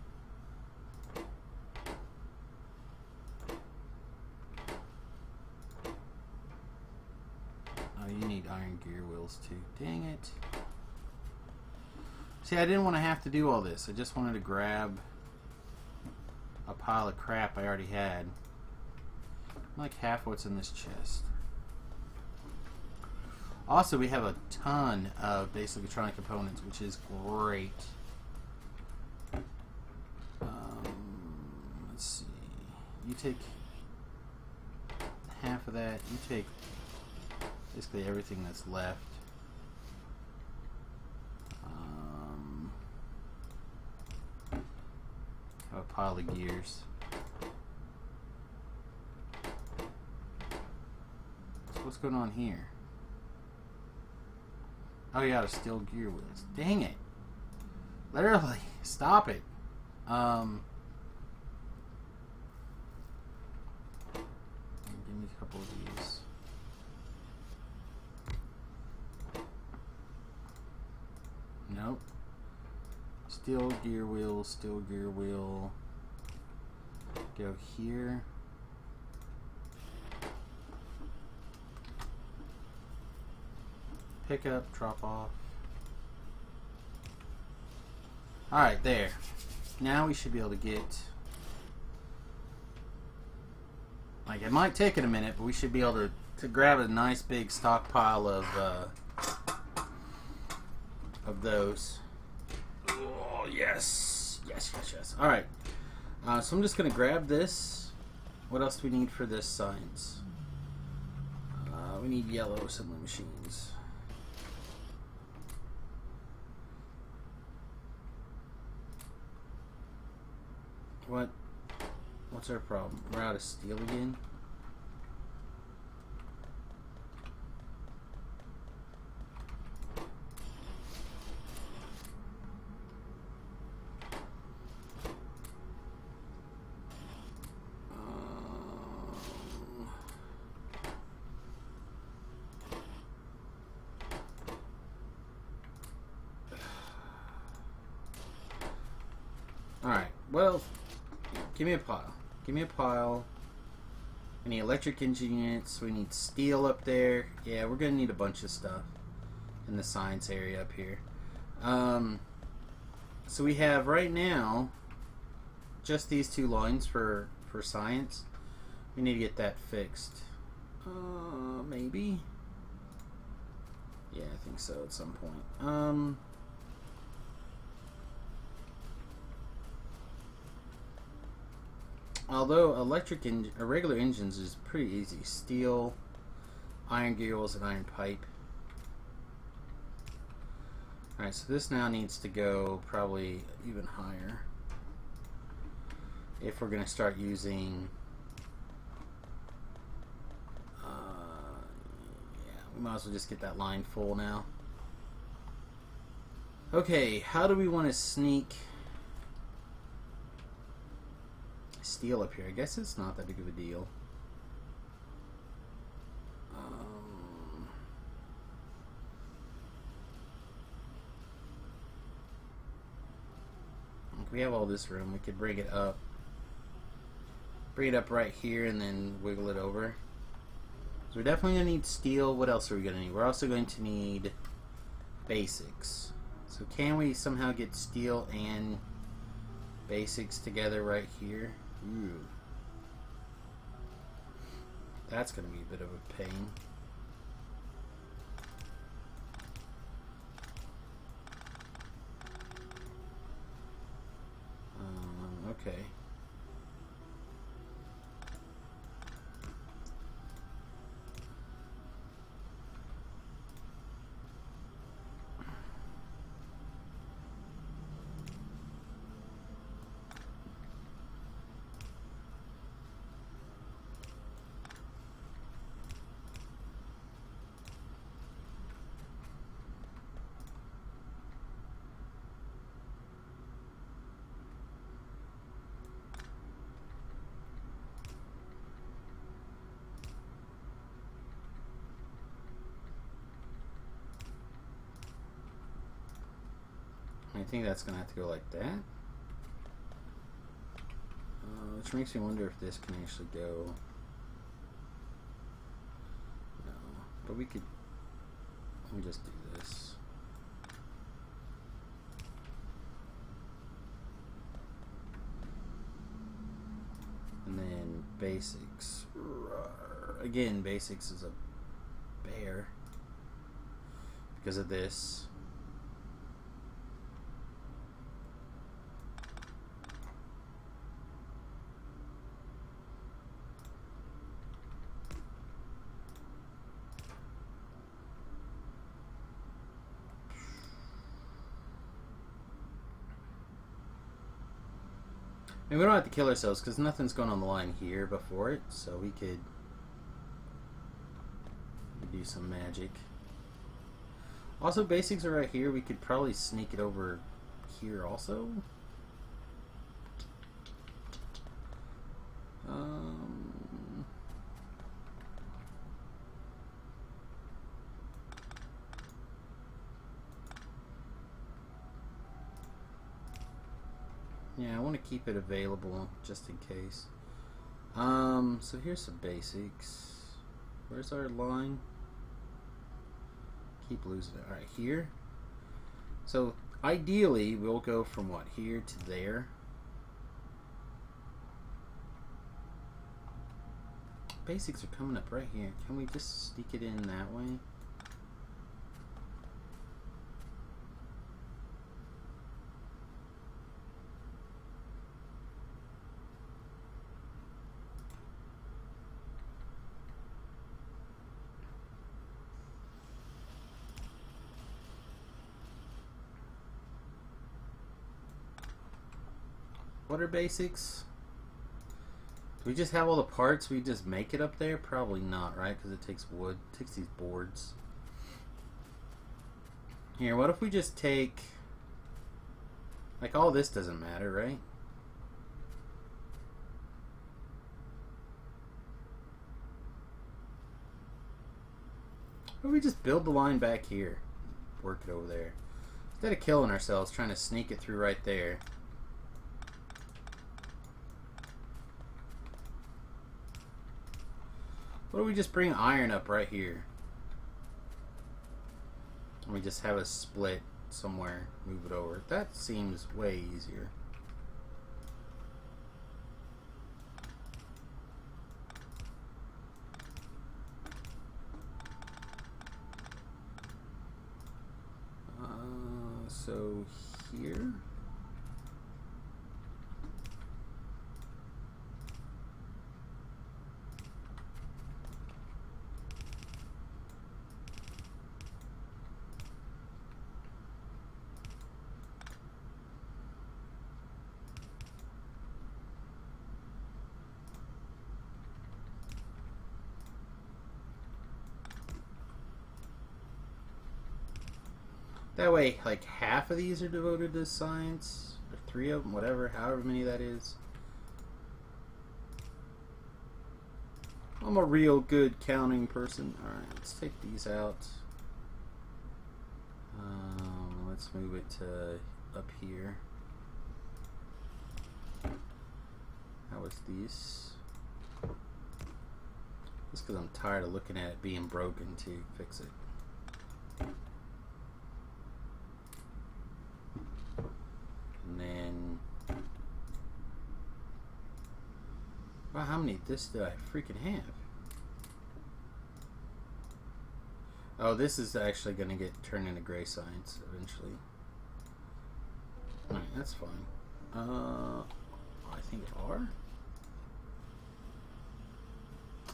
You need iron gear wheels too. Dang it. See, I didn't want to have to do all this. I just wanted to grab a pile of crap I already had. Like half what's in this chest. Also, we have a ton of basic electronic components, which is great. Let's see. You take half of that. You take basically everything that's left. Have a pile of gears. So what's going on here? Oh yeah, the steel gear wheels. Dang it! Literally, stop it. Give me a couple of these. Nope. Steel gear wheel, steel gear wheel. Go here. Pick up, drop off. Alright, there. Now we should be able to get... Like, it might take it a minute, but we should be able to grab a nice big stockpile of those. Oh, yes. Yes, yes, yes. Alright. So I'm just going to grab this. What else do we need for this science? We need yellow assembly machines. What's our problem? We're out of steel again? Alright, well, Give me a pile. Give me a pile. We need electric engine units. We need steel up there. Yeah, we're going to need a bunch of stuff in the science area up here. So we have right now just these two lines for science. We need to get that fixed. Maybe? Yeah, I think so at some point. Although regular engines is pretty easy. Steel, iron gear wheels, and iron pipe. Alright, so this now needs to go probably even higher. If we're going to start using... yeah, we might as well just get that line full now. Okay, how do we want to sneak steel up here? I guess it's not that big of a deal. We have all this room. We could bring it up right here and then wiggle it over. So we're definitely going to need steel. What else are we going to need? We're also going to need basics. So can we somehow get steel and basics together right here? Ooh. That's going to be a bit of a pain. Okay. I think that's going to have to go like that. Which makes me wonder if this can actually go... No. But we could... Let me just do this. And then basics. Again, basics is a bear. Because of this. And we don't have to kill ourselves because nothing's going on the line here before it, so we could do some magic. Also, basics are right here. We could probably sneak it over here also. Yeah, I want to keep it available just in case. So here's some basics. Where's our line? Keep losing it. Alright, here. So ideally, we'll go from what? Here to there. Basics are coming up right here. Can we just sneak it in that way? What are basics? Do we just have all the parts? We just make it up there? Probably not, right? Because it takes wood. It takes these boards. Here, what if we just take... Like, all this doesn't matter, right? What if we just build the line back here? Work it over there. Instead of killing ourselves trying to sneak it through right there. What do we just bring iron up right here? And we just have a split somewhere, move it over. That seems way easier. So here. That way, like, half of these are devoted to science, or 3 of them, whatever, however many that is. I'm a real good counting person. Alright, let's take these out. Let's move it to up here. How was these? Just because I'm tired of looking at it being broken to fix it. And then, wow, how many of this do I freaking have? Oh, this is actually going to get turned into gray science eventually. Alright, that's fine. I think R.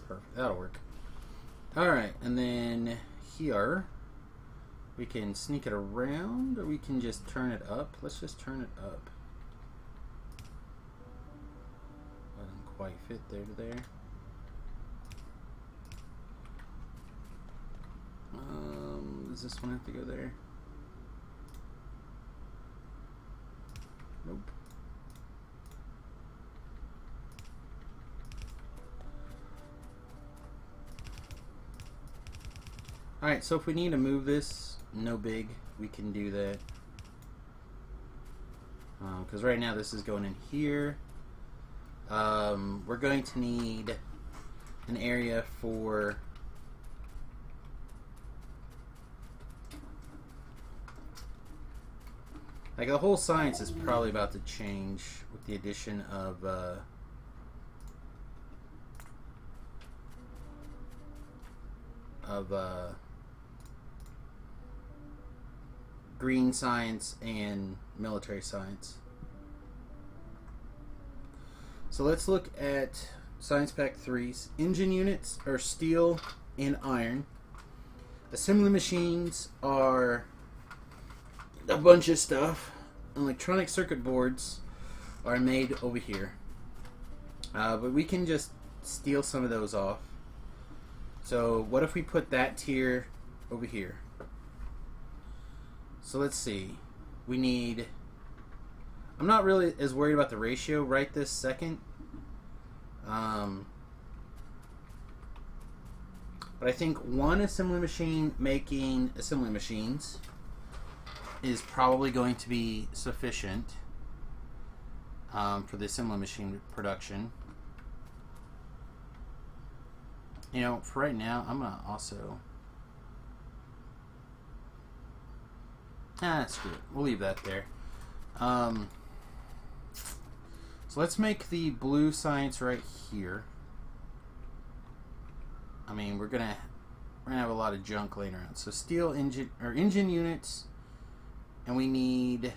Perfect, that'll work. Alright, and then here we can sneak it around, or we can just turn it up. Let's just turn it up. Doesn't quite fit there to there. Does this one have to go there? Nope. Alright, so if we need to move this, no big, we can do that. Because right now this is going in here. We're going to need an area for like the whole science is probably about to change with the addition of green science and military science. So let's look at Science Pack 3's engine units are steel and iron. Assembly machines are a bunch of stuff. Electronic circuit boards are made over here. But we can just steal some of those off. So what if we put that tier over here? So let's see. We need... I'm not really as worried about the ratio right this second. But I think one assembly machine making assembly machines is probably going to be sufficient for the assembly machine production. You know, for right now, I'm going to also... screw it. We'll leave that there. So let's make the blue science right here. I mean, we're gonna have a lot of junk laying around. So steel engine or engine units, and we need,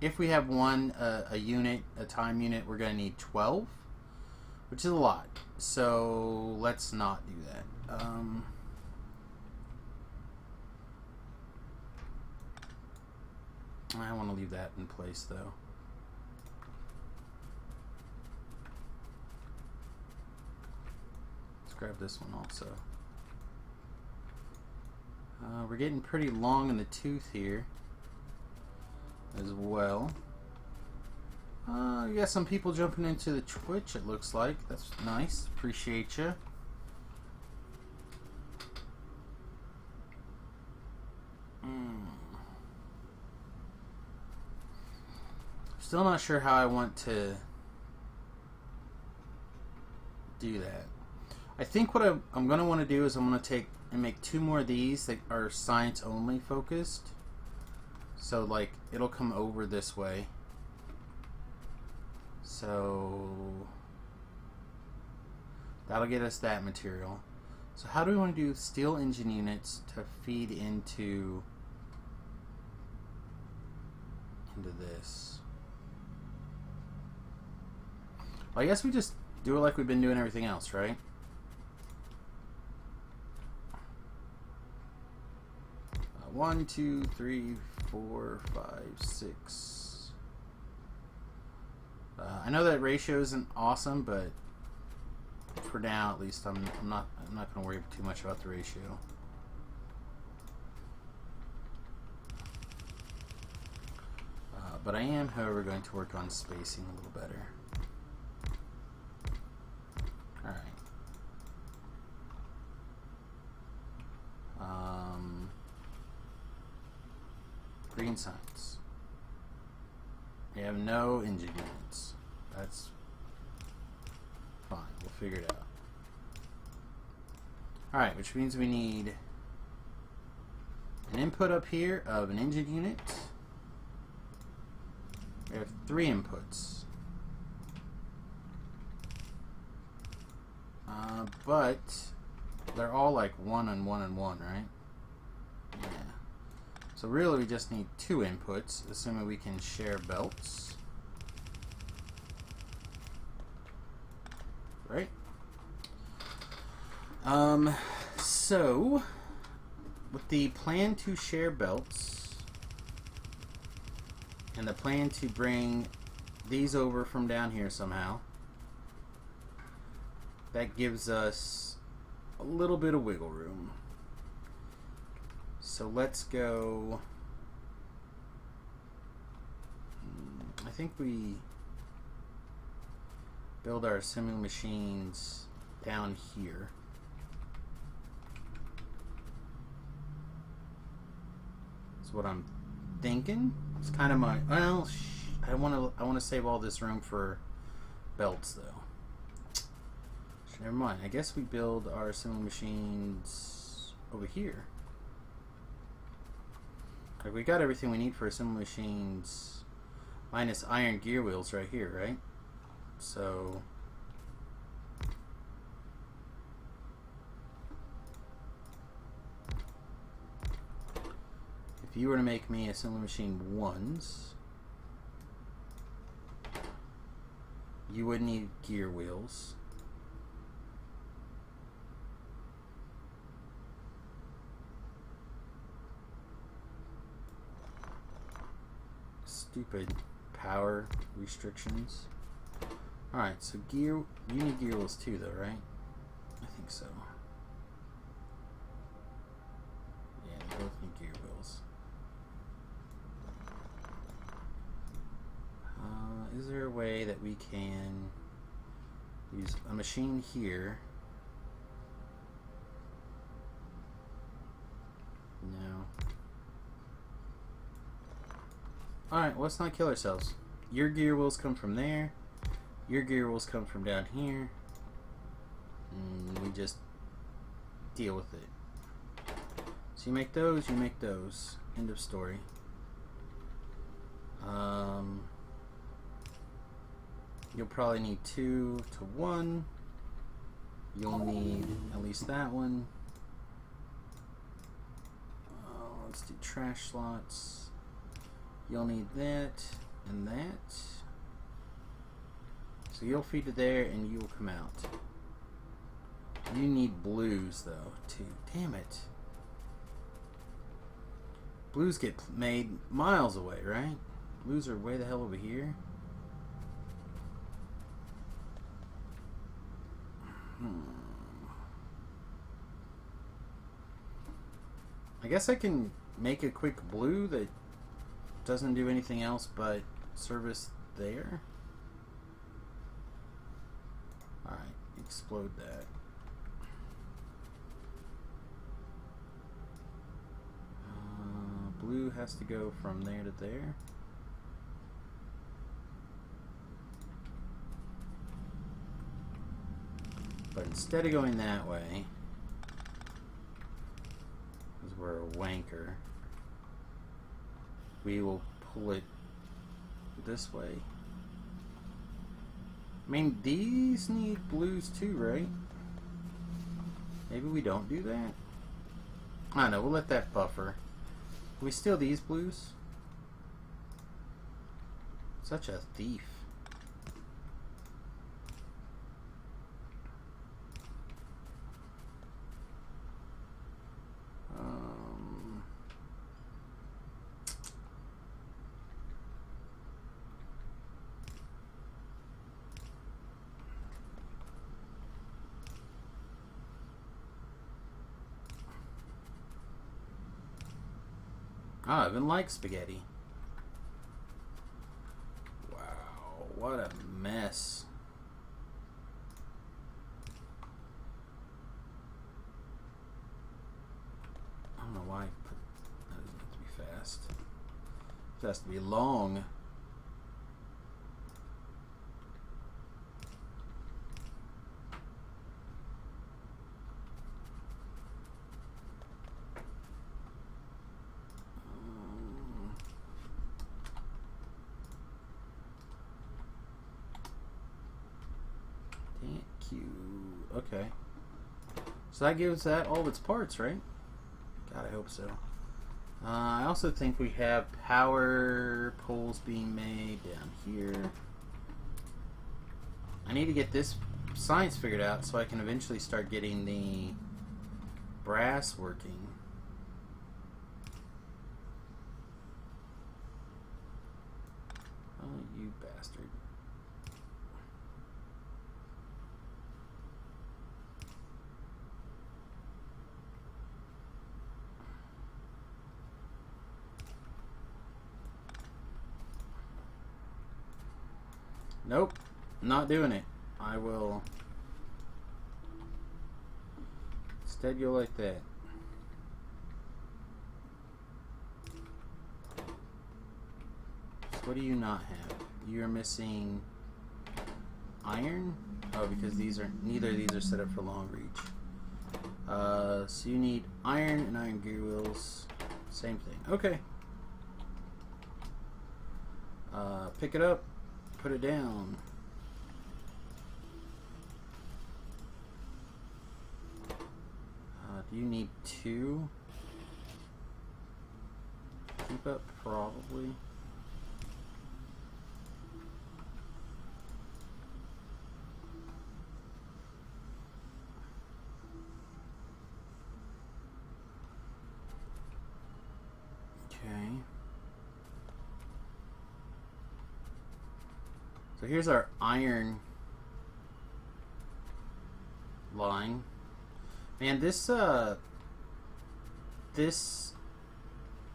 if we have one a unit, a time unit, we're gonna need 12, which is a lot. So let's not do that. I want to leave that in place though. Grab this one also. We're getting pretty long in the tooth here as well. You got some people jumping into the Twitch, it looks like. That's nice. Appreciate you. Still not sure how I want to do that. I think what I'm going to want to do is I'm going to take and make 2 more of these that are science only focused. So like it'll come over this way. So that'll get us that material. So how do we want to do steel engine units to feed into this? Well, I guess we just do it like we've been doing everything else, right? One, two, three, 4, 5, 6. I know that ratio isn't awesome, but for now, at least, I'm not going to worry too much about the ratio. But I am, however, going to work on spacing a little better. All right. Green science. We have no engine units. That's fine. We'll figure it out. Alright, which means we need an input up here of an engine unit. We have 3 inputs. But they're all like 1 and 1 and 1, right? Yeah. So really we just need 2 inputs, assuming we can share belts. Right? So with the plan to share belts and the plan to bring these over from down here somehow, that gives us a little bit of wiggle room. So let's go. I think we build our assembly machines down here. That's what I'm thinking. It's kind of my, well, I want to save all this room for belts though. Never mind. I guess we build our assembly machines over here. Like we got everything we need for assembly machines minus iron gear wheels right here, right? So if you were to make me assembly machine 1s, you would need gear wheels. Stupid power restrictions. Alright, so you need gear wheels too though, right? I think so. Yeah, they both need gear wheels. Is there a way that we can use a machine here? No. Alright, well, let's not kill ourselves. Your gear wheels come from there. Your gear wheels come from down here. And we just deal with it. So you make those, you make those. End of story. You'll probably need 2 to 1. You'll need at least that one. Let's do trash slots. You'll need that and that. So you'll feed it there and you'll come out. You need blues though too. Damn it. Blues get made miles away, right? Blues are way the hell over here. I guess I can make a quick blue that doesn't do anything else but service there. Alright, explode that. Blue has to go from there to there. instead of going that way, because we're a wanker, we will pull it this way. I mean, these need blues too, right? Maybe we don't do that? I don't know, we'll let that buffer. Can we steal these blues? Such a thief. I even like spaghetti. Wow, what a mess. I don't know why I put that doesn't have to be fast. It has to be long. Okay. So that gives that all of its parts, right? God, I hope so. I also think we have power poles being made down here. I need to get this science figured out so I can eventually start getting the brass working. Oh, you bastard. Nope, not doing it. I will instead go like that. So what do you not have? You're missing iron? Oh, because these are neither of these are set up for long reach. So you need iron and iron gear wheels. Same thing. Okay. Pick it up. Put it down. Do you need 2? Keep up, probably. Okay. So here's our iron line. Man, this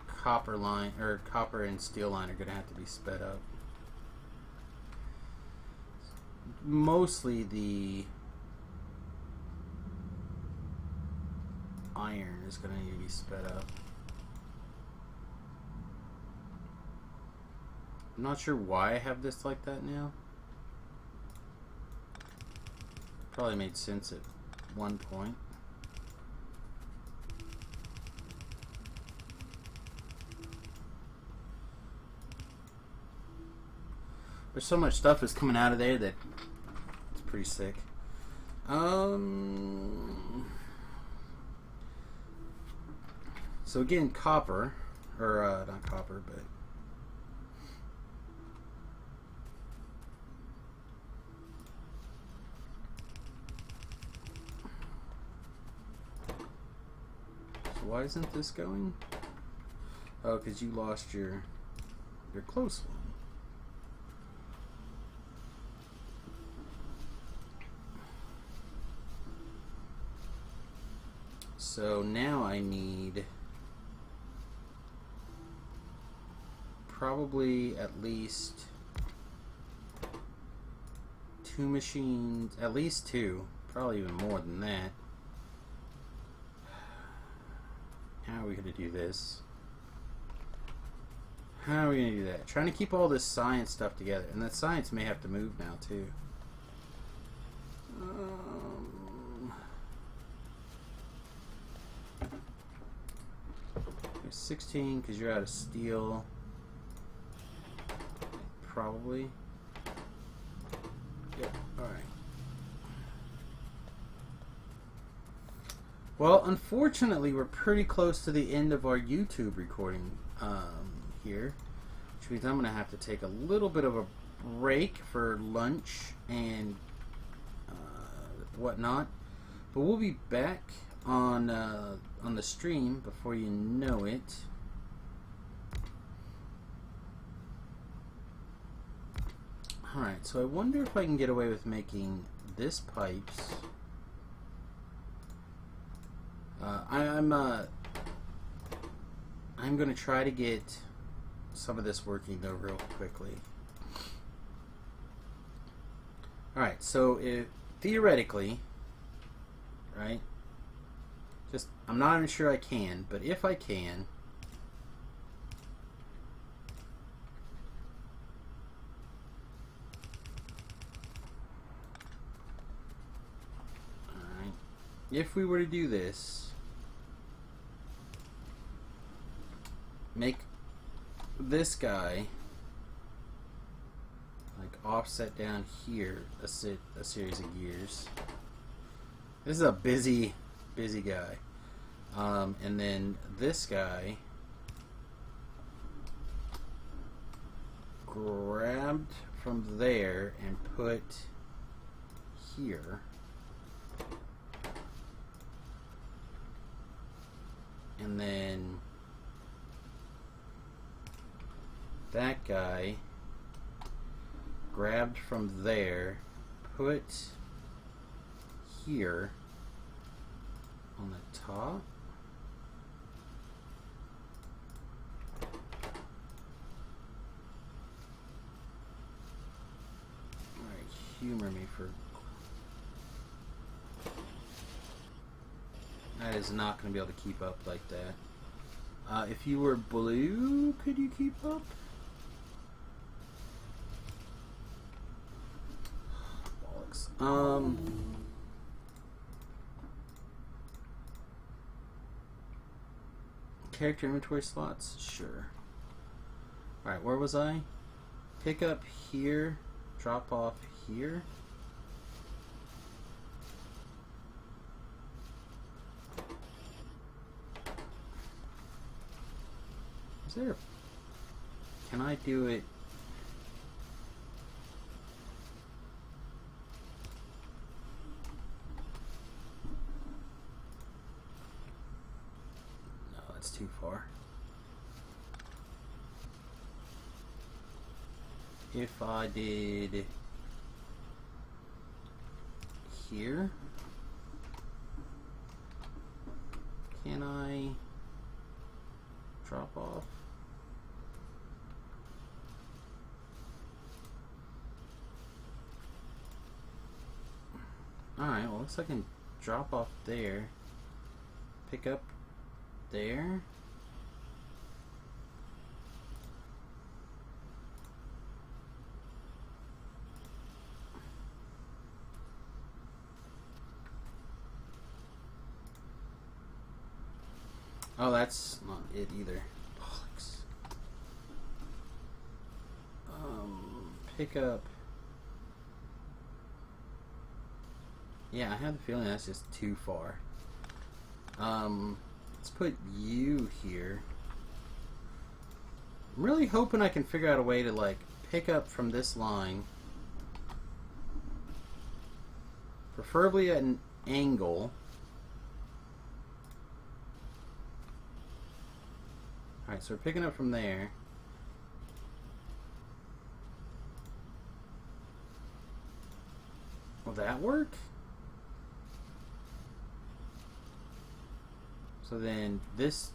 copper line or copper and steel line are gonna have to be sped up. Mostly the iron is gonna need to be sped up. I'm not sure why I have this like that now. Probably made sense at one point. There's so much stuff that's coming out of there that it's pretty sick. So again, copper, or not copper, but why isn't this going? Oh, because you lost your close one. So now I need probably at least 2 machines, at least 2, probably even more than that. How are we going to do this? How are we going to do that? Trying to keep all this science stuff together. And that science may have to move now, too. times 16 because you're out of steel. Probably. Yep, alright. Well, unfortunately, we're pretty close to the end of our YouTube recording here, which means I'm going to have to take a little bit of a break for lunch and whatnot. But we'll be back on the stream before you know it. Alright, so I wonder if I can get away with making this pipes. I'm going to try to get some of this working though real quickly. Alright, so theoretically, right, just, I'm not even sure I can, but if I can, alright, if we were to do this, make this guy like offset down here a series of gears. This is a busy guy. And then this guy grabbed from there and put here. And then that guy grabbed from there, put here on the top. Alright, humor me for... That is not going to be able to keep up like that. If you were blue, could you keep up? Character inventory slots? Sure. Alright, where was I? Pick up here, drop off here. Is there... Can I do it... too far. If I did here, can I drop off? Alright, well, looks like I can drop off there, pick up there. Oh, that's not it either. Bollocks. Pick up. Yeah, I have the feeling that's just too far. Let's put you here. I'm really hoping I can figure out a way to like pick up from this line, preferably at an angle. Alright, so we're picking up from there. Will that work? So then this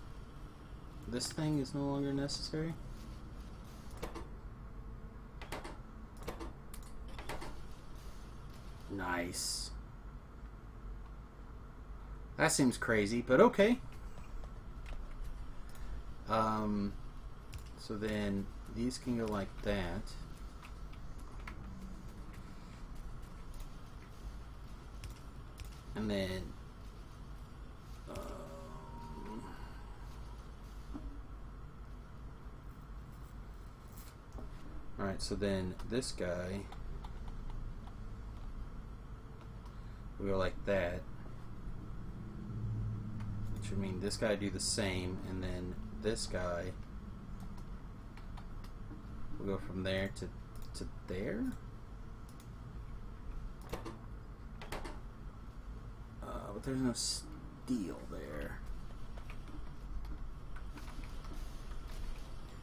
thing is no longer necessary? Nice. That seems crazy, but okay. So then these can go like that. And then Alright, so then this guy will go like that. Which would mean this guy do the same, and then this guy will go from there to there. But there's no steel there.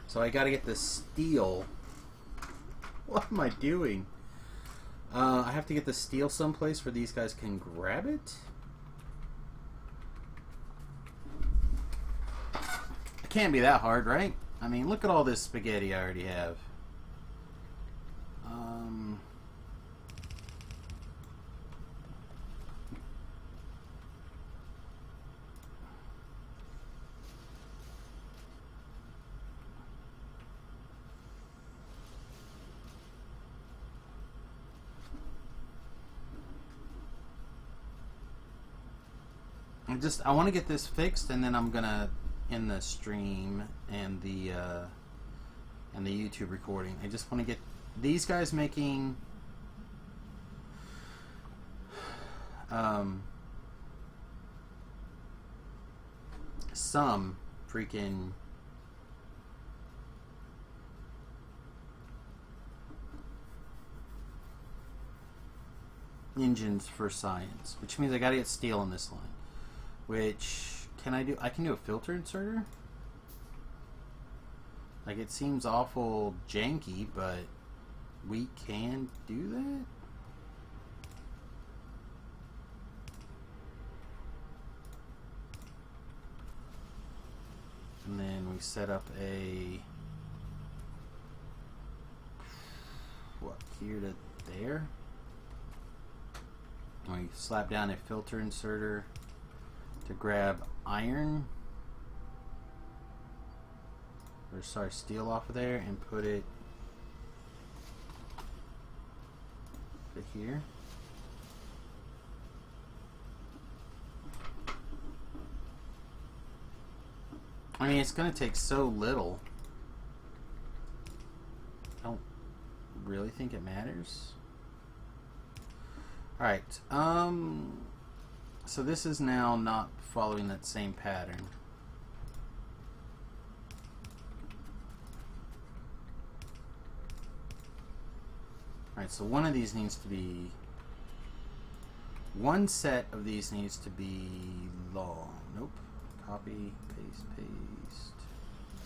So I gotta get the steel. What am I doing? I have to get the steel someplace where these guys can grab it. It can't be that hard, right? I mean, look at all this spaghetti I already have. I want to get this fixed, and then I'm gonna end the stream and the YouTube recording. I just want to get these guys making some freaking engines for science, which means I gotta get steel on this line. Which can I do? I can do a filter inserter. Like, it seems awful janky, but we can do that. And then we set up a here to there. And we slap down a filter inserter to grab iron, or sorry, steel off of there, and put it here. I mean, it's going to take so little. I don't really think it matters. Alright, so this is now not following that same pattern. Alright, so one of these needs to be... one set of these needs to be long. Nope. Copy, paste, paste,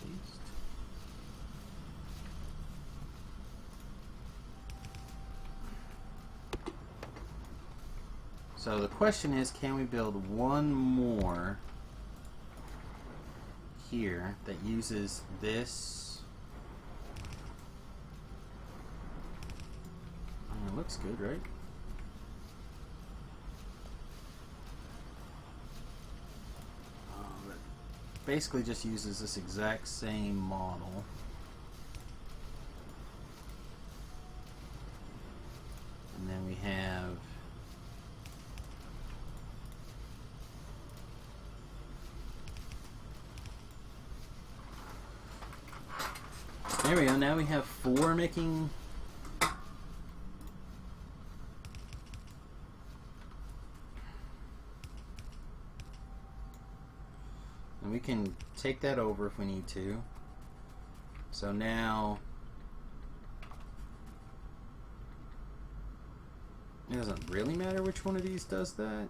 paste. So the question is, can we build one more here that uses this? It looks good, right? It basically just uses this exact same model. And then we have there we go. Now we have 4 making. And we can take that over if we need to. So now it doesn't really matter which one of these does that.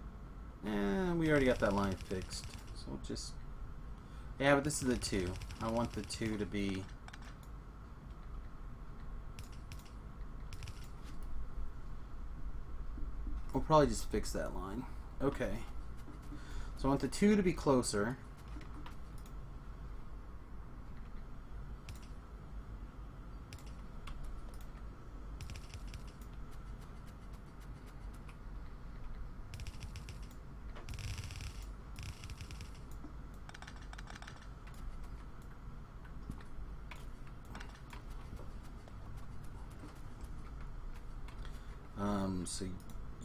We already got that line fixed. So we'll just... yeah, but this is the 2. I want the 2 to be... we'll probably just fix that line. Okay. So I want the 2 to be closer. So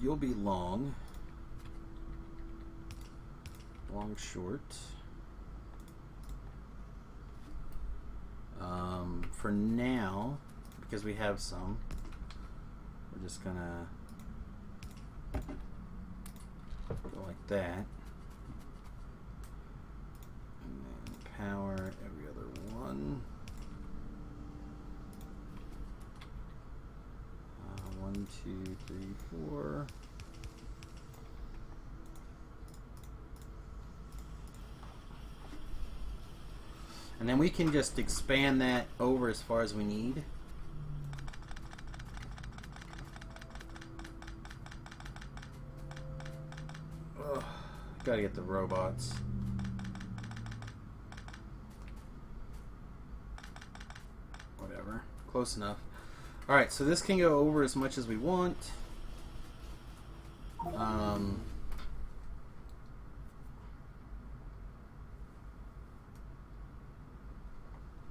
you'll be long, short. For now, because we have some. We're just gonna go like that. And then power every other one. 1, 2, 3, 4. And then we can just expand that over as far as we need. Ugh, gotta get the robots. Whatever. Close enough. Alright, so this can go over as much as we want.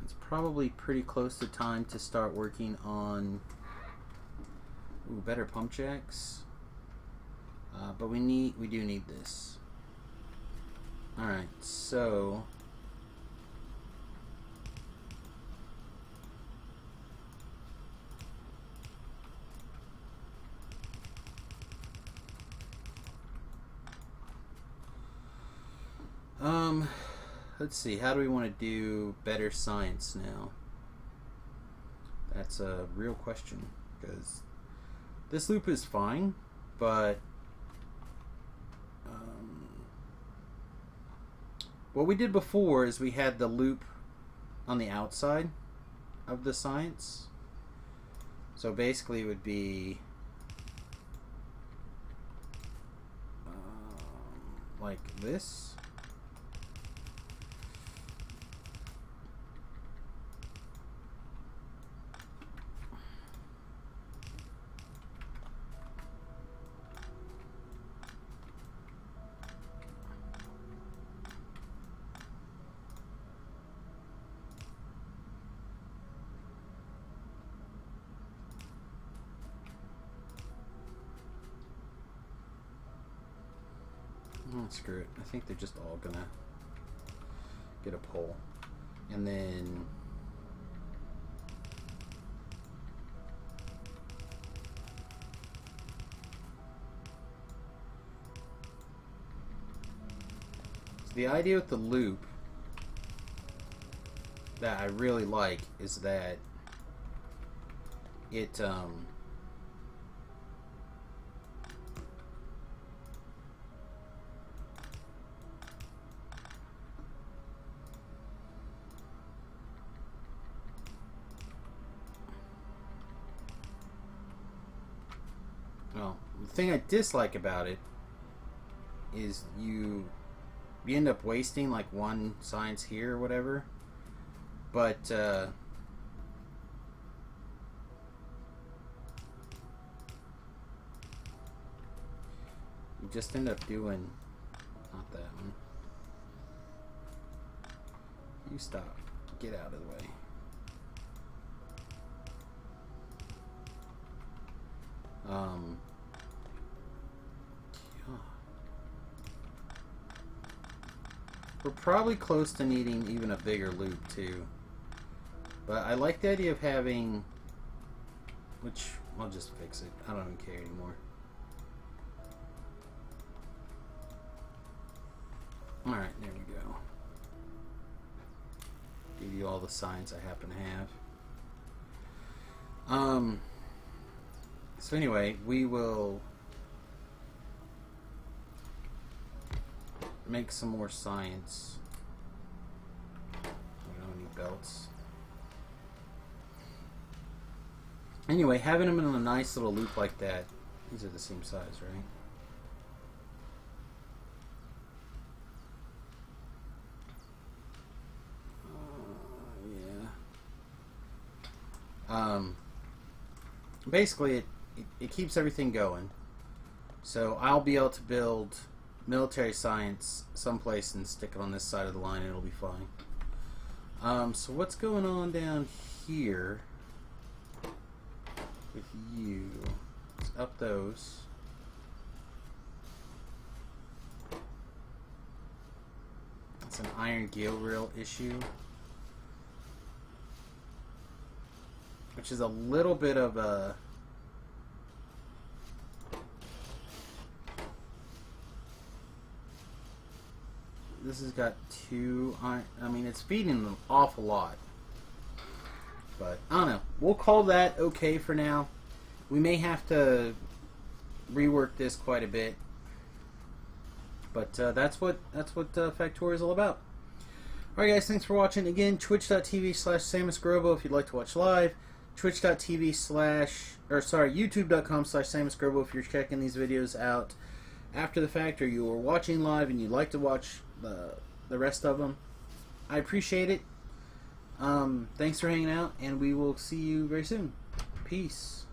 It's probably pretty close to time to start working on better pump jacks. But we do need this. Alright, so let's see, how do we want to do better science now? That's a real question, because this loop is fine, but what we did before is we had the loop on the outside of the science. So basically it would be like this. Screw it. I think they're just all gonna get a pole. And then so the idea with the loop that I really like is that it well, the thing I dislike about it is you end up wasting like one science here or whatever, but you just end up doing not that one. You stop. Get out of the way. We're probably close to needing even a bigger loop too. But I like the idea of having, which I'll just fix it. I don't even care anymore. Alright, there we go. Give you all the science I happen to have. So anyway, we will make some more science. We don't need belts. Anyway, having them in a nice little loop like that, these are the same size, right? Yeah. Basically, it keeps everything going. So I'll be able to build military science someplace and stick it on this side of the line and it'll be fine. So what's going on down here with you? Let's up those. It's an iron gill rail issue, which is a little bit of a... This has got two... I mean, it's feeding an awful lot. But, I don't know. We'll call that okay for now. We may have to rework this quite a bit. But that's what Factorio is all about. Alright guys, thanks for watching. Again, twitch.tv/SamusGrobo if you'd like to watch live. YouTube.com/SamusGrobo if you're checking these videos out after the fact, or you are watching live and you'd like to watch the rest of them. I appreciate it. Thanks for hanging out, and we will see you very soon. Peace.